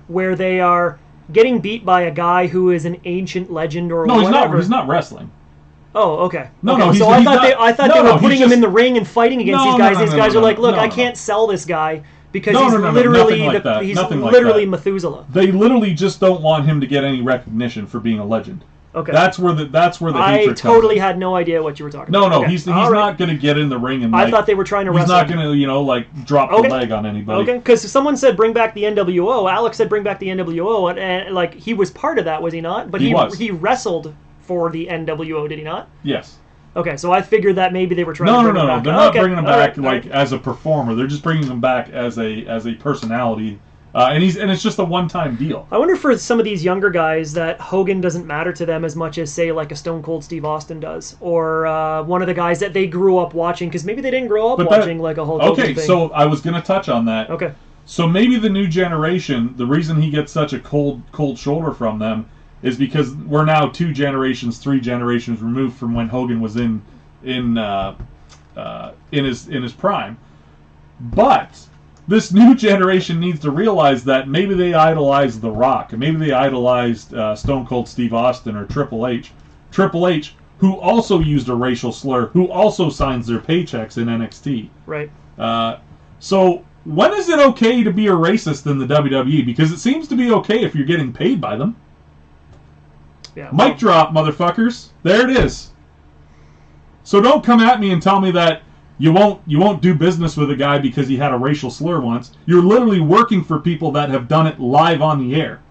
where they are getting beat by a guy who is an ancient legend or whatever. No, he's not wrestling. Oh, okay. No, okay. no, so I thought they were putting him in the ring and fighting against these guys. These guys are like, look, I can't sell this guy because he's literally Methuselah. They literally just don't want him to get any recognition for being a legend. Okay. That's where the hatred I comes totally in. had no idea what you were talking about. No, okay. he's not going to get in the ring and I thought they were trying to wrestle. He's not going to drop the leg on anybody. Okay, because someone said bring back the NWO. Alex said bring back the NWO, and like he was part of that, was he not? But he wrestled for the NWO, did he not? Yes. Okay, so I figured that maybe they were trying No, to no, bring no, him no. back. They're not Okay, bringing him all back right, like all right. as a performer. They're just bringing him back as a personality, and it's just a one-time deal. I wonder for some of these younger guys that Hogan doesn't matter to them as much as, say, like a Stone Cold Steve Austin does, or one of the guys that they grew up watching, because maybe they didn't grow up watching like a Hulk Hogan Okay, thing. so I was gonna touch on that. Okay. So maybe the new generation, the reason he gets such a cold shoulder from them is because we're now 2 generations, 3 generations removed from when Hogan was in his prime. But this new generation needs to realize that maybe they idolized The Rock, and maybe they idolized Stone Cold Steve Austin or Triple H. Triple H, who also used a racial slur, who also signs their paychecks in NXT. Right. So when is it okay to be a racist in the WWE? Because it seems to be okay if you're getting paid by them. Yeah. Mic drop, motherfuckers. There it is. So don't come at me and tell me that you won't do business with a guy because he had a racial slur once. You're literally working for people that have done it live on the air.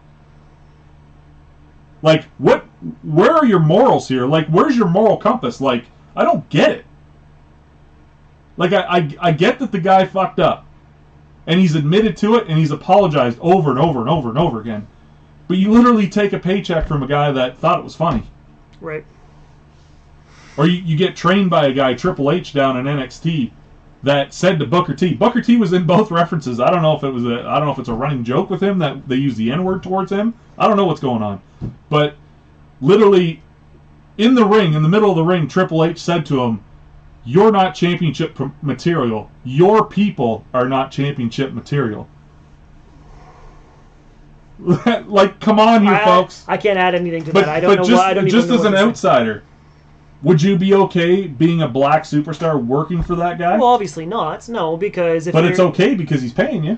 Like, where are your morals here? Like, where's your moral compass? Like, I don't get it. Like, I get that the guy fucked up. And he's admitted to it, and he's apologized over and over and over and over again. But you literally take a paycheck from a guy that thought it was funny. Right. Or you get trained by a guy, Triple H, down in NXT, that said to Booker T. Booker T was in both references. I don't know if it's a running joke with him that they use the N-word towards him. I don't know what's going on. But literally, in the ring, in the middle of the ring, Triple H said to him, "You're not championship material. Your people are not championship material." Like, come on here, folks. I can't add anything to But, that. I don't know just, why. I don't even just know as what an to say. outsider, would you be okay being a black superstar working for that guy? Well, obviously not. No, because if but you're, it's okay because he's paying you.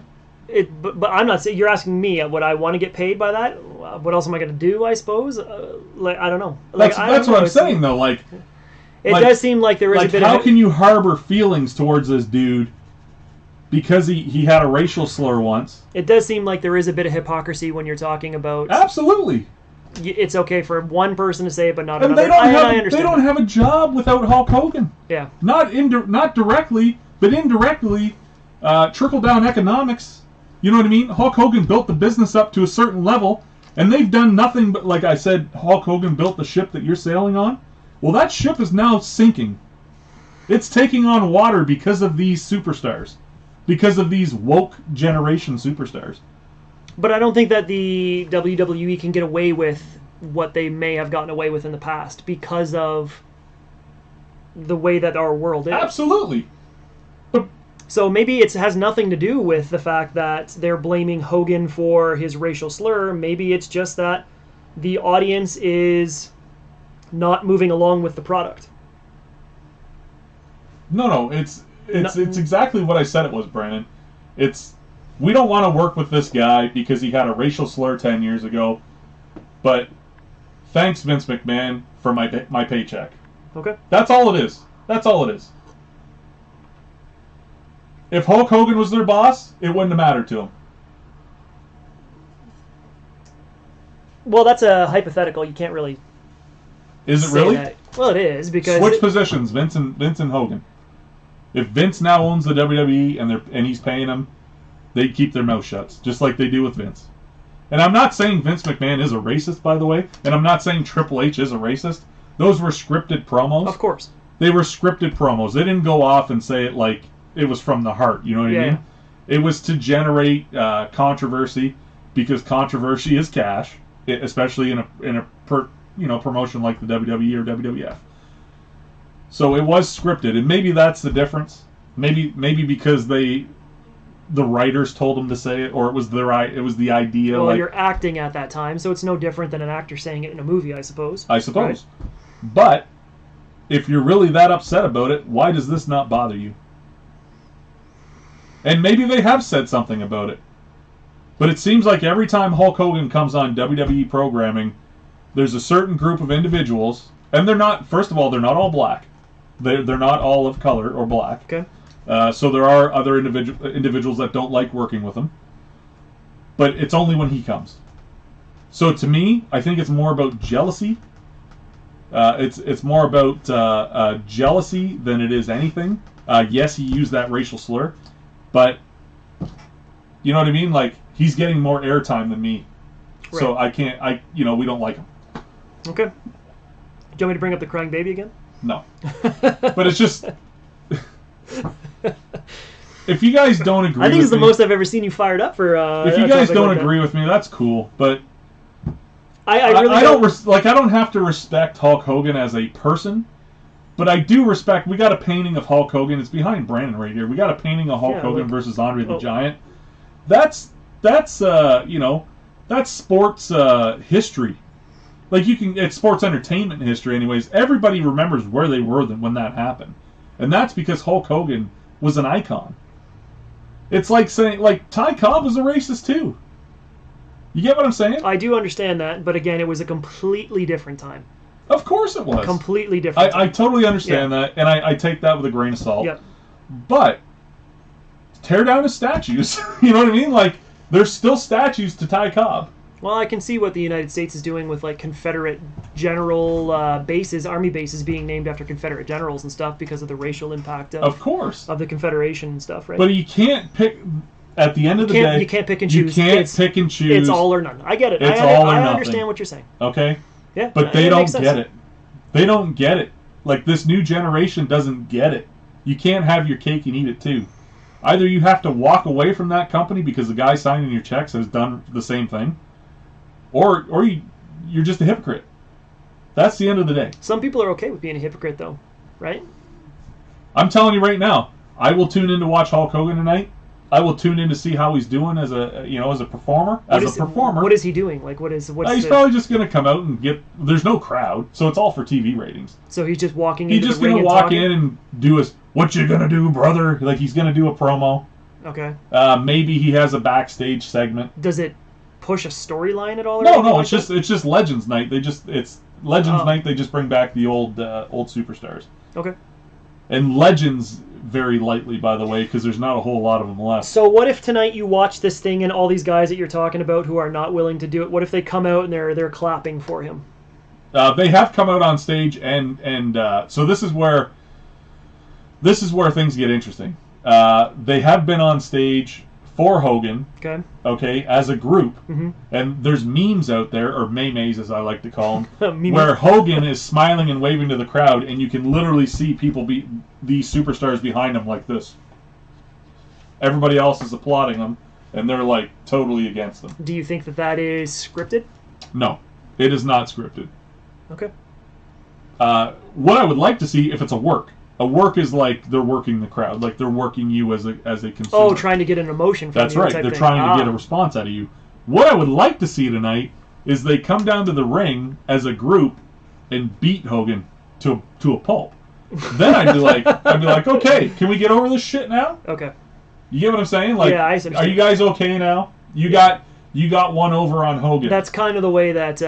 But I'm not saying you're asking me. Would I want to get paid by that? What else am I going to do? I suppose. Like I don't know. Like, That's what I'm saying though. Like, it like- does seem like there is like a bit how of. can you harbor feelings towards this dude because he had a racial slur once? It does seem like there is a bit of hypocrisy when you're talking about. Absolutely. It's okay for one person to say it, but not And another. they I don't understand. have a job without Hulk Hogan. Yeah. Not directly, but indirectly, trickle down economics. You know what I mean? Hulk Hogan built the business up to a certain level, and they've done nothing but, like I said, Hulk Hogan built the ship that you're sailing on. Well, that ship is now sinking. It's taking on water because of these superstars, because of these woke generation superstars. But I don't think that the WWE can get away with what they may have gotten away with in the past because of the way that our world is. Absolutely. So maybe it has nothing to do with the fact that they're blaming Hogan for his racial slur. Maybe it's just that the audience is not moving along with the product. No, it's exactly what I said it was, Brandon. We don't want to work with this guy because he had a racial slur 10 years ago, but thanks Vince McMahon for my paycheck. Okay. That's all it is. That's all it is. If Hulk Hogan was their boss, it wouldn't have mattered to him. Well, that's a hypothetical. You can't really Is it say really? that. Well, it is because Switch positions, Vince and Hogan. If Vince now owns the WWE and he's paying them, they keep their mouth shut, just like they do with Vince. And I'm not saying Vince McMahon is a racist, by the way, and I'm not saying Triple H is a racist. Those were scripted promos. Of course. They were scripted promos. They didn't go off and say it like it was from the heart. You know what I mean? It was to generate controversy because controversy is cash, especially in a promotion like the WWE or WWF. So it was scripted, and maybe that's the difference. Maybe because the writers told them to say it, or it was the idea. Well, like, you're acting at that time, so it's no different than an actor saying it in a movie, I suppose. I suppose. Right. But if you're really that upset about it, why does this not bother you? And maybe they have said something about it. But it seems like every time Hulk Hogan comes on WWE programming, there's a certain group of individuals, and they're not, first of all, they're not all black. They're not all of color or black. Okay. So there are other individuals that don't like working with him. But it's only when he comes. So to me, I think it's more about jealousy It's more about jealousy than it is anything. Yes, he used that racial slur, but you know what I mean? Like, he's getting more airtime than me. Right. So we don't like him. Okay. Do you want me to bring up the crying baby again? No. But it's just, if you guys don't agree I think with it's the me, most I've ever seen you fired up for. if you guys don't agree with me, that's cool. But I really I don't have to respect Hulk Hogan as a person, but I do respect. We got a painting of Hulk Hogan. It's behind Brandon right here. We got a painting of Hulk Hogan versus Andre the Giant. That's sports history. Like, it's sports entertainment history, anyways. Everybody remembers where they were when that happened, and that's because Hulk Hogan was an icon. It's like saying, like, Ty Cobb was a racist too. You get what I'm saying? I do understand that, but again, it was a completely different time. Of course it was. Completely different. I totally understand that, and I take that with a grain of salt. Yep. But tear down his statues. You know what I mean? Like, there's still statues to Ty Cobb. Well, I can see what the United States is doing with, like, Confederate general bases, army bases being named after Confederate generals and stuff because of the racial impact Of course. of the Confederation and stuff, right? But you can't pick. At the end of the day, you can't pick and choose. You can't pick and choose. It's all or none. I get it. It's all or I nothing. understand what you're saying. Okay. Yeah. But they don't get it. They don't get it. Like, this new generation doesn't get it. You can't have your cake and eat it too. Either you have to walk away from that company because the guy signing your checks has done the same thing, or you're just a hypocrite. That's the end of the day. Some people are okay with being a hypocrite, though, right? I'm telling you right now, I will tune in to watch Hulk Hogan tonight. I will tune in to see how he's doing as a performer. What is he doing? Like, what's he's probably just going to come out and there's no crowd, so it's all for TV ratings. So he's just walking He's into just the ring going to and walk talking? in and do his, "What you gonna do, brother?" Like, he's going to do a promo. Okay. Maybe he has a backstage segment. Does it push a storyline at all? Or No, anything like it's just Legends Night. It's Legends Night. They just bring back the old superstars. Okay. And Legends very lightly, by the way, because there's not a whole lot of them left. So what if tonight you watch this thing and all these guys that you're talking about who are not willing to do it, what if they come out and they're clapping for him? They have come out on stage, and so this is where things get interesting. They have been on stage for Hogan, okay, as a group, and there's memes out there, or maymays as I like to call them, where Hogan is smiling and waving to the crowd, and you can literally see people these superstars behind him like this. Everybody else is applauding them, and they're like totally against them. Do you think that is scripted? No, it is not scripted. Okay. What I would like to see, if it's a work is like they're working the crowd, like they're working you as a consumer. Oh, trying to get an emotion from That's you. right. Type They're thing. trying to get a response out of you. What I would like to see tonight is they come down to the ring as a group and beat Hogan to a pulp. Then I'd be like, okay, can we get over this shit now? Okay. You get what I'm saying? Like, yeah, I understand. Are you guys okay now? You got one over on Hogan. That's kind of the way that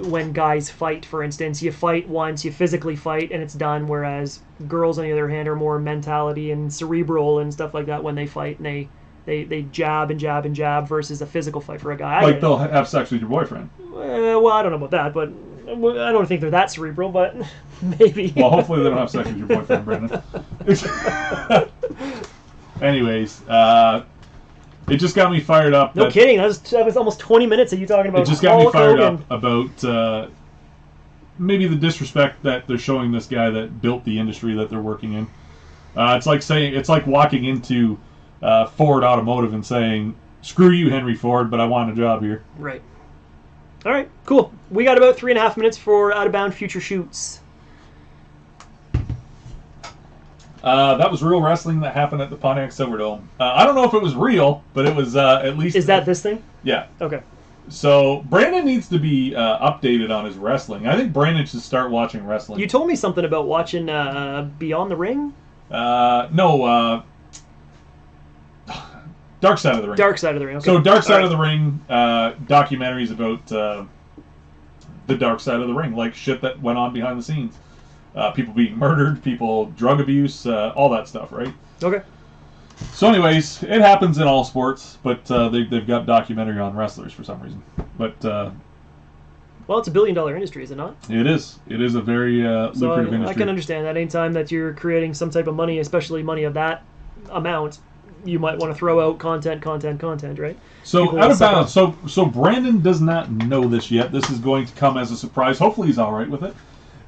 when guys fight, for instance, you fight once, you physically fight, and it's done. Whereas girls, on the other hand, are more mentality and cerebral and stuff like that when they fight, and they jab and jab and jab versus a physical fight for a guy. Like they'll have sex with your boyfriend. Well, I don't know about that, but I don't think they're that cerebral, but maybe. Well, hopefully they don't have sex with your boyfriend, Brandon. Anyways, it just got me fired up. No kidding. That was almost 20 minutes of you talking about. It just got me fired Hogan. up about maybe the disrespect that they're showing this guy that built the industry that they're working in. It's like walking into Ford Automotive and saying, "Screw you, Henry Ford, but I want a job here." Right. All right. Cool. We got about 3.5 minutes for Out of Bound Future Shoots. That was real wrestling that happened at the Pontiac Silverdome. I don't know if it was real, but it was at least... Is that this thing? Yeah. Okay. So, Brandon needs to be updated on his wrestling. I think Brandon should start watching wrestling. You told me something about watching Beyond the Ring? No, Dark Side of the Ring. Dark Side of the Ring, okay. So, Dark Side of the Ring, documentaries about the Dark Side of the Ring, like shit that went on behind the scenes. People being murdered, drug abuse, all that stuff, right? Okay. So anyways, it happens in all sports, but they've got documentary on wrestlers for some reason. But Well, it's a billion-dollar industry, is it not? It is. It is a very So lucrative I industry. can understand that. Anytime that you're creating some type of money, especially money of that amount, you might want to throw out content, right? So People out will of suck bounds. So Brandon does not know this yet. This is going to come as a surprise. Hopefully he's all right with it.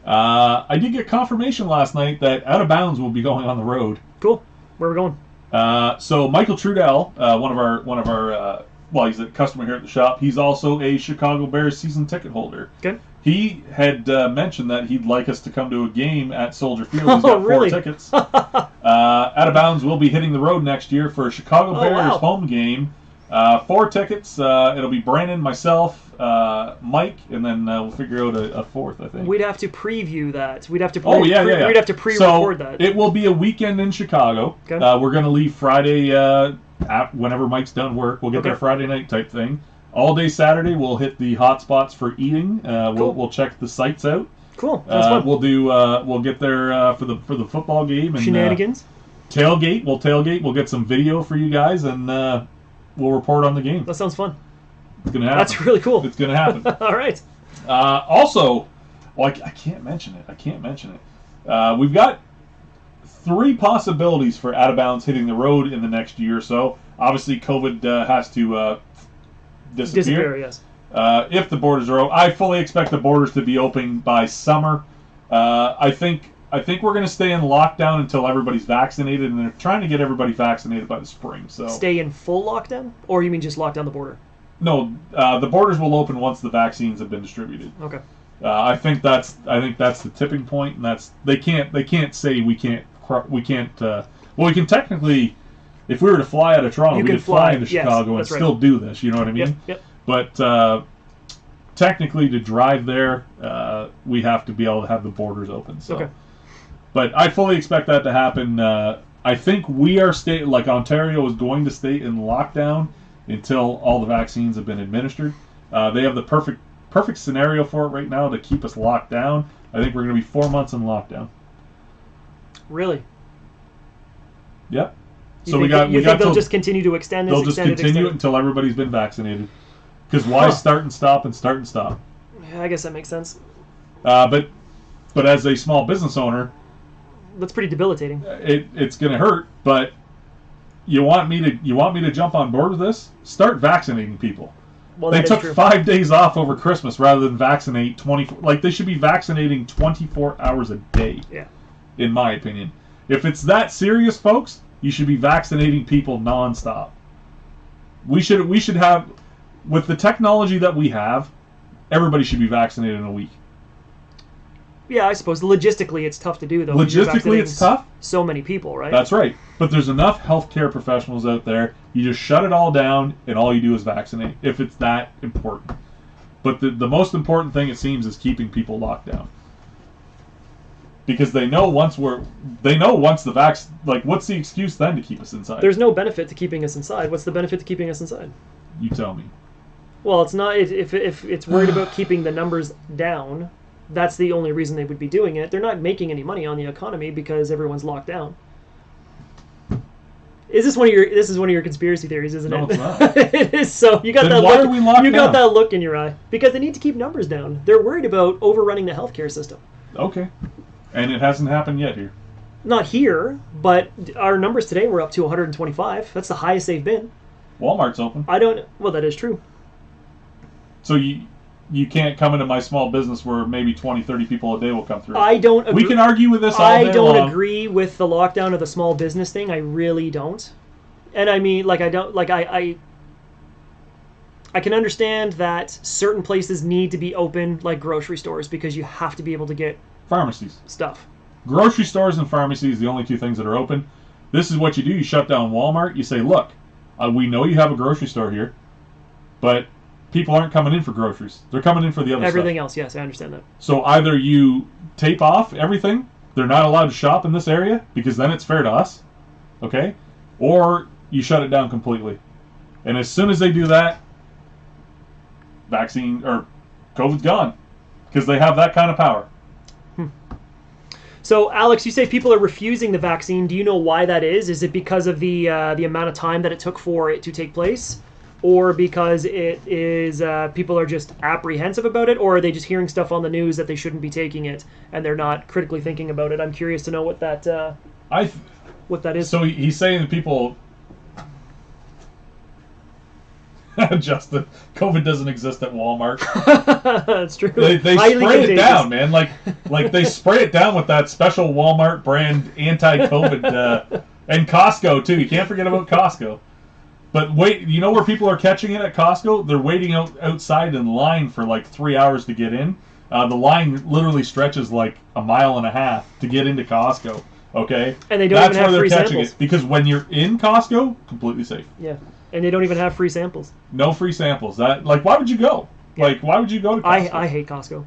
I did get confirmation last night that Out of Bounds will be going on the road. Cool. Where are we going? So Michael Trudell, one of our well, he's a customer here at the shop. He's also a Chicago Bears season ticket holder. Okay. He had mentioned that he'd like us to come to a game at Soldier Field. He's got really? 4 tickets. Out of Bounds will be hitting the road next year for a Chicago Bears wow. home game. 4 tickets. It'll be Brandon, myself, Mike, and then we'll figure out a fourth, I think. We'd have to preview that. We'd have to. Yeah. We'd have to pre-record so that. It will be a weekend in Chicago. Okay. We're going to leave Friday whenever Mike's done work. We'll get there Friday night type thing. All day Saturday, we'll hit the hot spots for eating. Cool. We'll check the sites out. Cool. That's fun. We'll do. We'll get there for the football game and Shenanigans. tailgate. We'll tailgate. We'll get some video for you guys and we'll report on the game. That sounds fun. It's gonna happen. That's really cool. It's gonna happen. All right. Also, well, I can't mention it. We've got 3 possibilities for Out of Bounds hitting the road in the next year or so. Obviously, COVID has to disappear. Yes. If the borders are open, I fully expect the borders to be open by summer. I think we're going to stay in lockdown until everybody's vaccinated, and they're trying to get everybody vaccinated by the spring. So Stay in full lockdown, or you mean just lock down the border? no, the borders will open once the vaccines have been distributed. Okay. I think that's the tipping point, and that's they can't say we can't. Well, we can technically, if we were to fly out of Toronto, You we can could fly fly, into yes, Chicago and that's right. still do this. You know what I mean? Yep. But technically, to drive there, we have to be able to have the borders open. So. Okay. But I fully expect that to happen. I think we are Ontario is going to stay in lockdown until all the vaccines have been administered. They have the perfect scenario for it right now to keep us locked down. I think we're going to be 4 months in lockdown. Really? Yep. You think they'll just continue to extend this? They'll just continue it until everybody's been vaccinated. Because why start and stop? Yeah, I guess that makes sense. But as a small business owner, That's pretty debilitating. it's going to hurt. But you want me to jump on board with this? Start vaccinating people. Well, They that is took true. 5 days off over Christmas rather than vaccinate 24. Like they should be vaccinating 24 hours a day. Yeah. In my opinion, if it's that serious, folks, you should be vaccinating people nonstop. We should have, with the technology that we have, everybody should be vaccinated in a week. Yeah, I suppose logistically it's tough to do though. You're Logistically, vaccinating it's tough. So many people, right? That's right. But there's enough healthcare professionals out there. You just shut it all down, and all you do is vaccinate. If it's that important. But the most important thing, it seems, is keeping people locked down. Because they know once the vax, like, what's the excuse then to keep us inside? There's no benefit to keeping us inside. What's the benefit to keeping us inside? You tell me. Well, it's not. If it's worried about keeping the numbers down, that's the only reason they would be doing it. They're not making any money on the economy because everyone's locked down. This is one of your conspiracy theories, isn't No, it? it's not. It is. So you got Then that why look. are we locked You got down? that look in your eye because they need to keep numbers down. They're worried about overrunning the healthcare system. Okay. And it hasn't happened yet here. Not here, but our numbers today were up to 125. That's the highest they've been. Walmart's open. Well, that is true. So you can't come into my small business where maybe 20, 30 people a day will come through. I don't agree. We can argue with this all I day don't long. agree with the lockdown of the small business thing. I really don't. And I mean, like, I don't, like, I can understand that certain places need to be open, like grocery stores, because you have to be able to get Pharmacies. stuff. Grocery stores and pharmacies, the only 2 things that are open. This is what you do. You shut down Walmart. You say, look, we know you have a grocery store here, but people aren't coming in for groceries. They're coming in for the other Everything stuff. else, yes, I understand that. So either you tape off everything. They're not allowed to shop in this area because then it's fair to us. Okay? Or you shut it down completely. And as soon as they do that, COVID's gone. Because they have that kind of power. So, Alex, you say people are refusing the vaccine. Do you know why that is? Is it because of the amount of time that it took for it to take place? or because it is people are just apprehensive about it, or are they just hearing stuff on the news that they shouldn't be taking it and they're not critically thinking about it? I'm curious to know what that is. So he's saying that people. Justin, COVID doesn't exist at Walmart. That's true. They spray it down, man. Like they spray it down with that special Walmart brand anti-COVID, and Costco too. You can't forget about Costco. But wait, you know where people are catching it at Costco? They're waiting outside in line for like 3 hours to get in. The line literally stretches like a mile and a half to get into Costco. Okay, and they don't That's even have where free they're catching samples. it, because when you're in Costco, completely safe. Yeah, and they don't even have free samples. No free samples. That why would you go? Yeah. Like, why would you go to Costco? I hate Costco.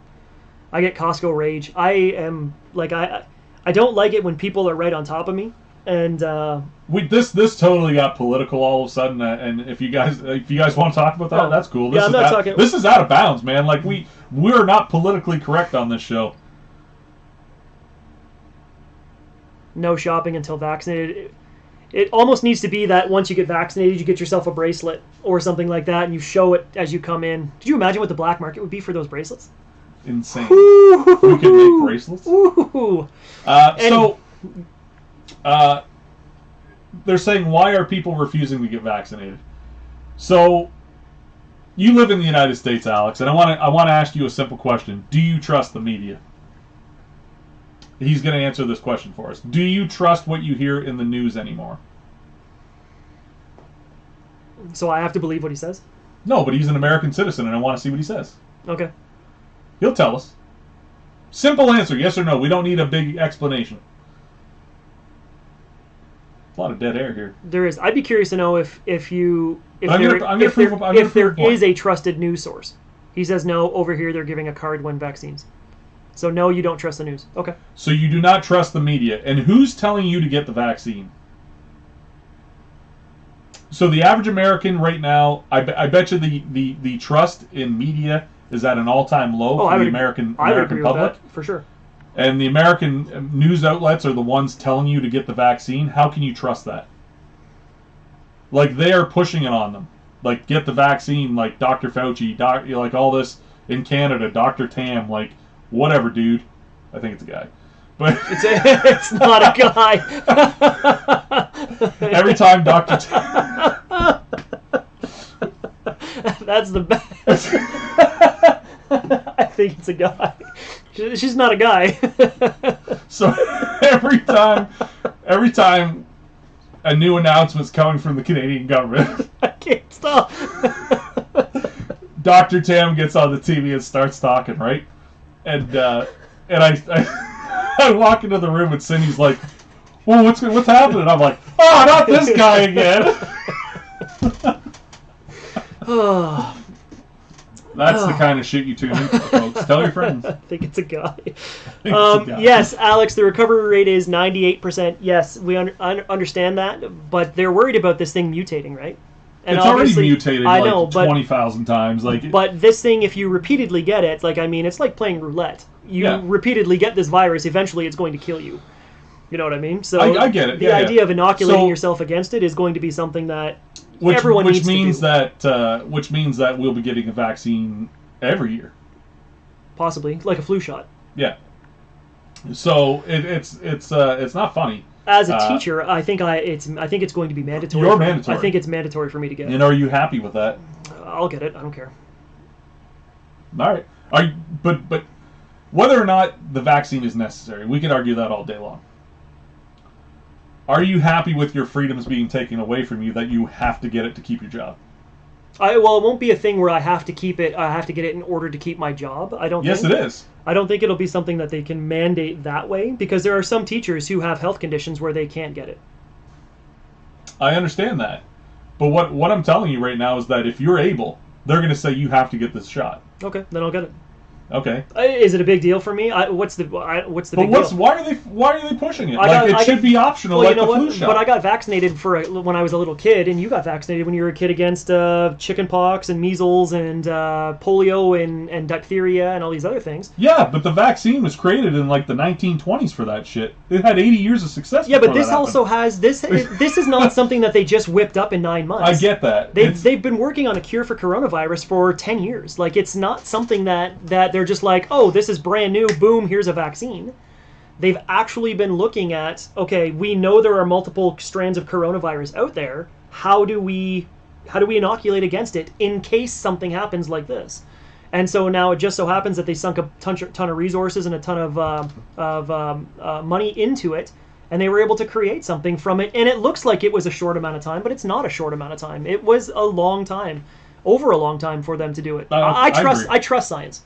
I get Costco rage. I am like I don't like it when people are right on top of me. And this totally got political all of a sudden. And if you guys want to talk about that, that's cool. I'm not talking. This is out of bounds, man. Like we're not politically correct on this show. No shopping until vaccinated. It almost needs to be that once you get vaccinated, you get yourself a bracelet or something like that, and you show it as you come in. Did you imagine what the black market would be for those bracelets? Insane. Ooh. We could make bracelets. Ooh. They're saying, why are people refusing to get vaccinated? So, you live in the United States, Alex, and I want to ask you a simple question. Do you trust the media? He's going to answer this question for us. Do you trust what you hear in the news anymore? So I have to believe what he says? No, but he's an American citizen, and I want to see what he says. Okay. He'll tell us. Simple answer, yes or no. We don't need a big explanation. A lot of dead air here. There is. I'd be curious to know if there is a trusted news source. He says no. Over here, they're giving a card when vaccines. So no, you don't trust the news. Okay. So you do not trust the media, and who's telling you to get the vaccine? So the average American right now, I bet you the trust in media is at an all-time low for the American public. With that, for sure. And the American news outlets are the ones telling you to get the vaccine. How can you trust that? Like, they are pushing it on them. Like, get the vaccine, like Dr. Fauci, like all this in Canada, Dr. Tam, like, whatever, dude. I think it's a guy. But it's not a guy. Every time Dr. Tam... That's the best. I think it's a guy. She's not a guy. So every time a new announcement's coming from the Canadian government, I can't stop. Dr. Tam gets on the TV and starts talking, right? And I walk into the room and Cindy's like, "Well, what's happening?" I'm like, "Oh, not this guy again." That's the kind of shit you tune into, folks. Tell your friends. I think it's a guy. Yes, Alex, the recovery rate is 98%. Yes, we understand that, but they're worried about this thing mutating, right? And it's already mutated like 20,000 times. But this thing, if you repeatedly get it, it's like playing roulette. You repeatedly get this virus, eventually it's going to kill you. You know what I mean? So I get it. The idea of inoculating yourself against it is going to be something that everyone needs to do. Which means that we'll be getting a vaccine every year. Possibly, like a flu shot. Yeah. So it's not funny. As a teacher, I think it's going to be mandatory. You're mandatory. I think it's mandatory for me to get it. And are you happy with that? I'll get it. I don't care. All right. But whether or not the vaccine is necessary, we could argue that all day long. Are you happy with your freedoms being taken away from you that you have to get it to keep your job? Well, it won't be a thing where I have to keep it. I have to get it in order to keep my job. I don't. Yes, it is. I don't think it'll be something that they can mandate that way, because there are some teachers who have health conditions where they can't get it. I understand that, but what I'm telling you right now is that if you're able, they're going to say you have to get this shot. Okay, then I'll get it. Okay. Is it a big deal for me? What's the But big deal? why are they pushing it? I It should be optional, Well, like you know the flu what? shot. But I got vaccinated when I was a little kid, and you got vaccinated when you were a kid against chicken pox and measles and polio and diphtheria and all these other things. Yeah, but the vaccine was created in like the 1920s for that shit. It had 80 years of success. Yeah, but before this that also has this. This is not something that they just whipped up in 9 months. I get that. They've been working on a cure for coronavirus for 10 years. Like, it's not something that they're just like, oh, this is brand new, boom, here's a vaccine. They've actually been looking at, okay, we know there are multiple strands of coronavirus out there. How do we inoculate against it in case something happens like this? And so now it just so happens that they sunk a ton of resources and a ton of money into it, and they were able to create something from it. And it looks like it was a short amount of time, but it's not a short amount of time. It was a long time, over a long time for them to do it. I trust science.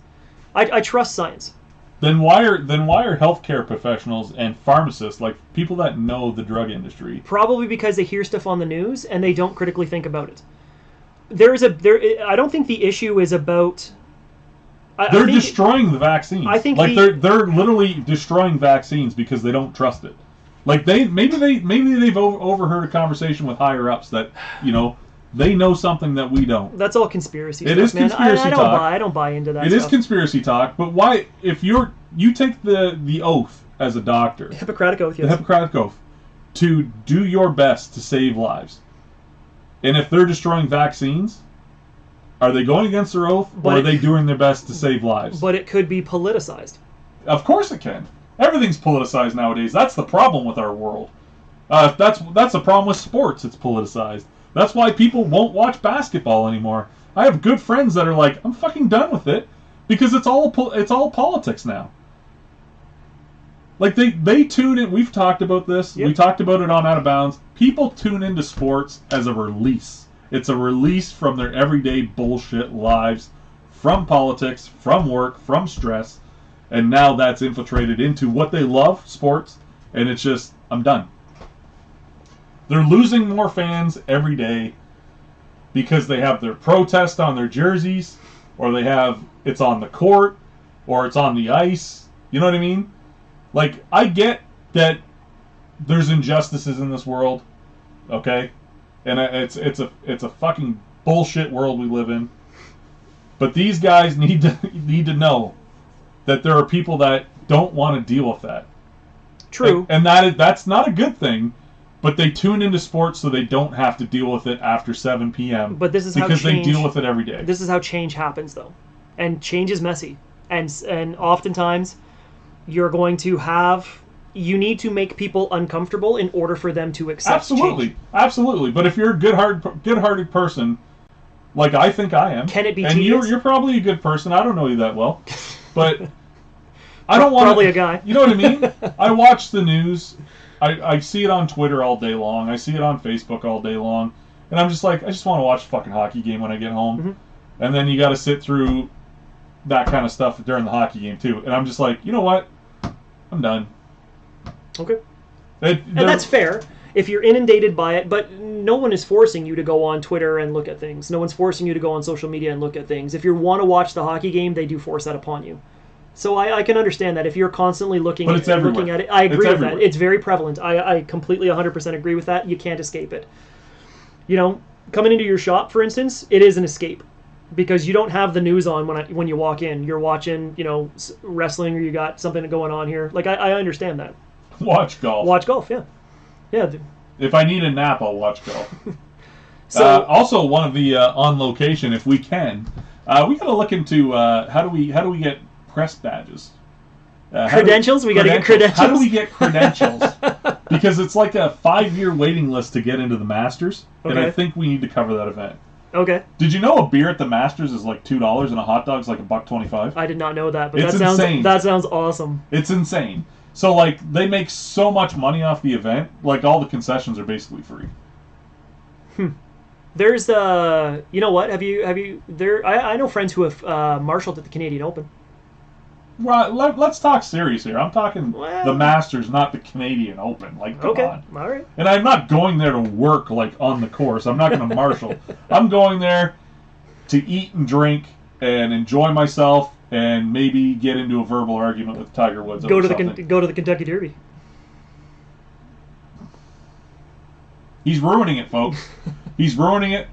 I trust science. Then why are healthcare professionals and pharmacists, like people that know the drug industry? Probably because they hear stuff on the news and they don't critically think about it. I don't think the issue is about. They're destroying the vaccines. I think they're literally destroying vaccines because they don't trust it. Like maybe they've overheard a conversation with higher ups that they know something that we don't. That's all conspiracy. It is conspiracy talk. I don't buy into that. It is conspiracy talk. But why, if you take the oath as a doctor, Hippocratic oath, yes. the Hippocratic oath, to do your best to save lives, and if they're destroying vaccines, are they going against their oath, or are they doing their best to save lives? But it could be politicized. Of course it can. Everything's politicized nowadays. That's the problem with our world. That's the problem with sports. It's politicized. That's why people won't watch basketball anymore. I have good friends that are like, I'm fucking done with it, because it's all politics now. Like they tune in. We've talked about this. Yep. We talked about it on Out of Bounds. People tune into sports as a release. It's a release from their everyday bullshit lives, from politics, from work, from stress, and now that's infiltrated into what they love, sports, and it's just, I'm done. They're losing more fans every day because they have their protest on their jerseys, or it's on the court, or it's on the ice. You know what I mean? Like, I get that there's injustices in this world, okay? And it's a fucking bullshit world we live in. But these guys need to know that there are people that don't want to deal with that. True. And that's not a good thing. But they tune into sports so they don't have to deal with it after 7 p.m. But this is because they deal with it every day. This is how change happens, though, and change is messy, and oftentimes you're going to you need to make people uncomfortable in order for them to accept change. Absolutely. But if you're a good-hearted person, like I think I am, can it be? And tedious? You're probably a good person. I don't know you that well, but I don't want probably a guy. You know what I mean? I watch the news. I see it on Twitter all day long. I see it on Facebook all day long. And I'm just like, I just want to watch a fucking hockey game when I get home. Mm-hmm. And then you got to sit through that kind of stuff during the hockey game, too. And I'm just like, you know what? I'm done. Okay. And that's fair if you're inundated by it, but no one is forcing you to go on Twitter and look at things. No one's forcing you to go on social media and look at things. If you want to watch the hockey game, they do force that upon you. So I can understand that if you're constantly looking at it. I agree with that. It's very prevalent. I completely 100% agree with that. You can't escape it. Coming into your shop, for instance, it is an escape because you don't have the news on when you walk in. You're watching, wrestling, or you got something going on here. Like I understand that. Watch golf. Watch golf, yeah. Yeah. If I need a nap, I'll watch golf. So also one of the on location, if we can, we got to look into how do we get press badges. Credentials? We got to get credentials? How do we get credentials? Because it's like a 5-year waiting list to get into the Masters, and I think we need to cover that event. Okay. Did you know a beer at the Masters is like $2 and a hot dog's like $1.25? I did not know that, but insane. That sounds awesome. It's insane. So like they make so much money off the event, like all the concessions are basically free. There's you know what? Have you there? I know friends who have marshaled at the Canadian Open. Well, let's talk serious here. I'm talking the Masters, not the Canadian Open. Like, come on. All right. And I'm not going there to work, like, on the course. I'm not going to marshal. I'm going there to eat and drink and enjoy myself and maybe get into a verbal argument with Tiger Woods. Go over to the something. go to the Kentucky Derby. He's ruining it, folks. He's ruining it.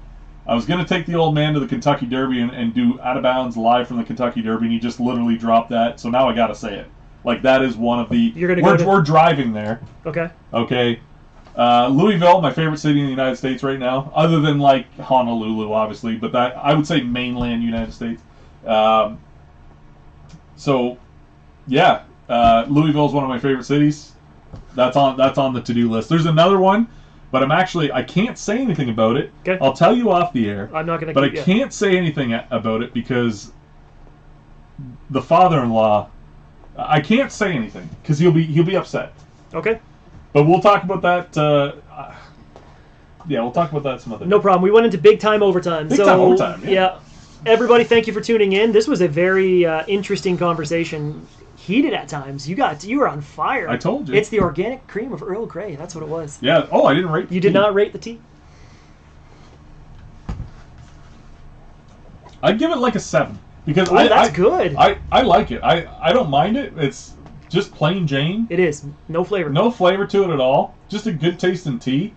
I was going to take the old man to the Kentucky Derby and do Out of Bounds live from the Kentucky Derby, and he just literally dropped that. So now I got to say it. Like, that is one of the... We're driving there. Okay. Okay. Louisville, my favorite city in the United States right now, other than, like, Honolulu, obviously, but that I would say mainland United States. So, yeah, Louisville is one of my favorite cities. That's on the to-do list. There's another one, but I can't say anything about it. Okay. I'll tell you off the air. I'm not going to. But I can't say anything about it because the father-in-law. I can't say anything because he'll be upset. Okay. But we'll talk about that. Yeah, we'll talk about that some other day. No problem. We went into big time overtime. Big time overtime. Yeah. Everybody, thank you for tuning in. This was a very interesting conversation. Heated at times. You were on fire. I told you. It's the organic cream of Earl Grey. That's what it was. Yeah. Oh, I didn't rate. You did not rate the tea. I'd give it like a 7 because that's good. I like it. I don't mind it. It's just plain Jane. It is no flavor. No flavor to it at all. Just a good tasting tea.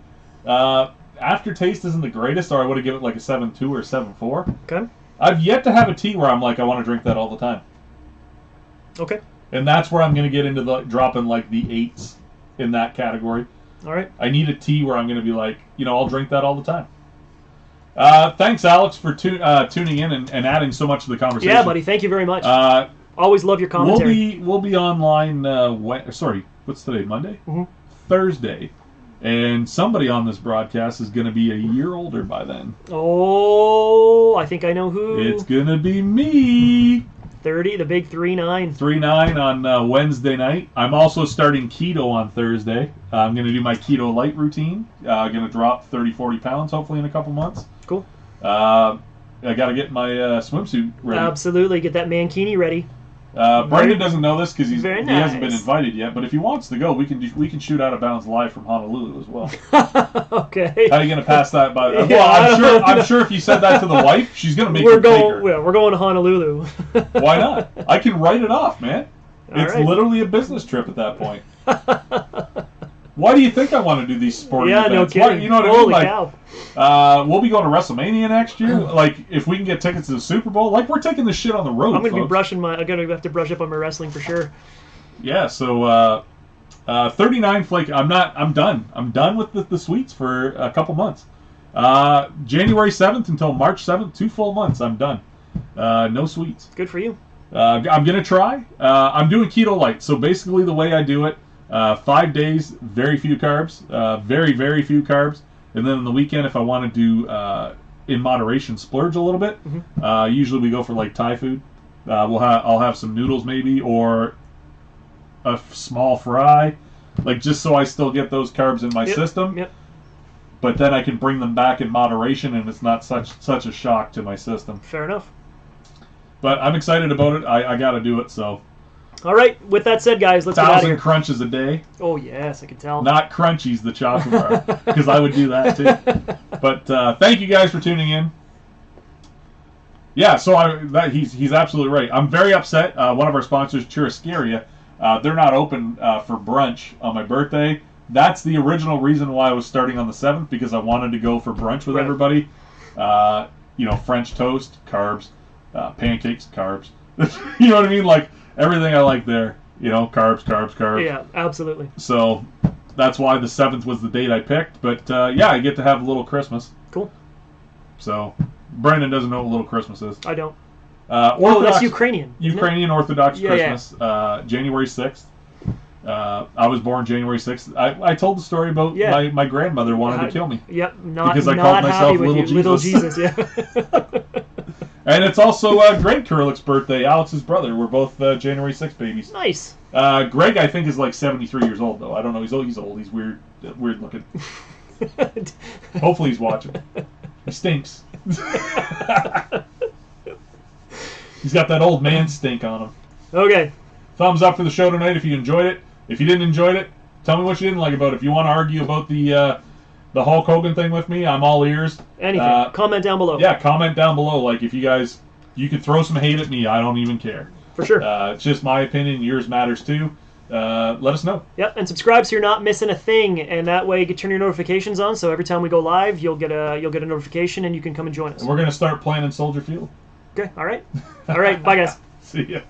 Aftertaste isn't the greatest, or I would have given it like a 7.2 or a 7.4. Okay. I've yet to have a tea where I'm like, I want to drink that all the time. Okay. And that's where I'm going to get into the dropping like the 8s in that category. All right. I need a tea where I'm going to be like, I'll drink that all the time. Thanks, Alex, for tuning in and adding so much to the conversation. Yeah, buddy. Thank you very much. Always love your commentary. We'll be online. What's today? Monday? Mm-hmm. Thursday, and somebody on this broadcast is going to be a year older by then. Oh, I think I know who. It's going to be me. 30, the big 3-9. 3-9 on Wednesday night. I'm also starting keto on Thursday. I'm going to do my keto light routine. I'm going to drop 30, 40 pounds hopefully in a couple months. Cool. I got to get my swimsuit ready. Absolutely. Get that mankini ready. Brendan doesn't know this because he nice. hasn't been invited yet. But if he wants to go, we can shoot Out of Bounds live from Honolulu as well. Okay. How are you going to pass that by? Yeah, well, I'm sure if you said that to the wife, she's going to make you take her. We're going to Honolulu. Why not? I can write it off, man. It's right. literally a business trip at that point. Why do you think I want to do these sporting events? No kidding. Why, you know what Holy I mean? cow. We'll be going to WrestleMania next year. Like, if we can get tickets to the Super Bowl, like, we're taking this shit on the road. I'm going to be I'm going to have to brush up on my wrestling for sure. Yeah, so 39 flake. I'm done. I'm done with the sweets for a couple months. January 7th until March 7th, 2 full months. I'm done. No sweets. Good for you. I'm going to try. I'm doing keto light. So basically the way I do it, 5 days, very few carbs, very, very few carbs. And then on the weekend, if I want to do, in moderation, splurge a little bit, usually we go for like Thai food. I'll have some noodles maybe, or a small fry, like just so I still get those carbs in my system. Yep. But then I can bring them back in moderation, and it's not such a shock to my system. Fair enough. But I'm excited about it. I got to do it, so. All right. With that said, guys, let's get out of here. 1,000 crunches a day. Oh, yes, I can tell. Not Crunchies, the chocolate bar, because I would do that too. But thank you guys for tuning in. Yeah, so he's absolutely right. I'm very upset. One of our sponsors, Churrascaria, they're not open for brunch on my birthday. That's the original reason why I was starting on the 7th, because I wanted to go for brunch with everybody. French toast, carbs, pancakes, carbs. You know what I mean? Like, everything I like there, carbs. Yeah, absolutely. So that's why the 7th was the date I picked. But I get to have a little Christmas. Cool. So Brandon doesn't know what little Christmas is. I don't. Orthodox, that's Ukrainian. Ukrainian Orthodox Yeah, Christmas, January 6th. I was born January 6th. I told the story about my grandmother wanted to kill me. Yep, because I called myself Little Jesus. Yeah. And it's also Greg Kurlick's birthday, Alex's brother. We're both January 6th babies. Nice. Greg, I think, is like 73 years old, though. I don't know. He's old. He's weird looking. Hopefully he's watching. He stinks. He's got that old man stink on him. Okay. Thumbs up for the show tonight if you enjoyed it. If you didn't enjoy it, tell me what you didn't like about it. If you want to argue about the Hulk Hogan thing with me, I'm all ears. Anything. Comment down below. Yeah, comment down below. Like, if you guys You could throw some hate at me. I don't even care. For sure. It's just my opinion. Yours matters too. Let us know. Yep, and subscribe so you're not missing a thing, and that way you can turn your notifications on. So every time we go live, you'll get a notification, and you can come and join us. And we're gonna start playing in Soldier Field. Okay. All right. All right. Bye, guys. See ya.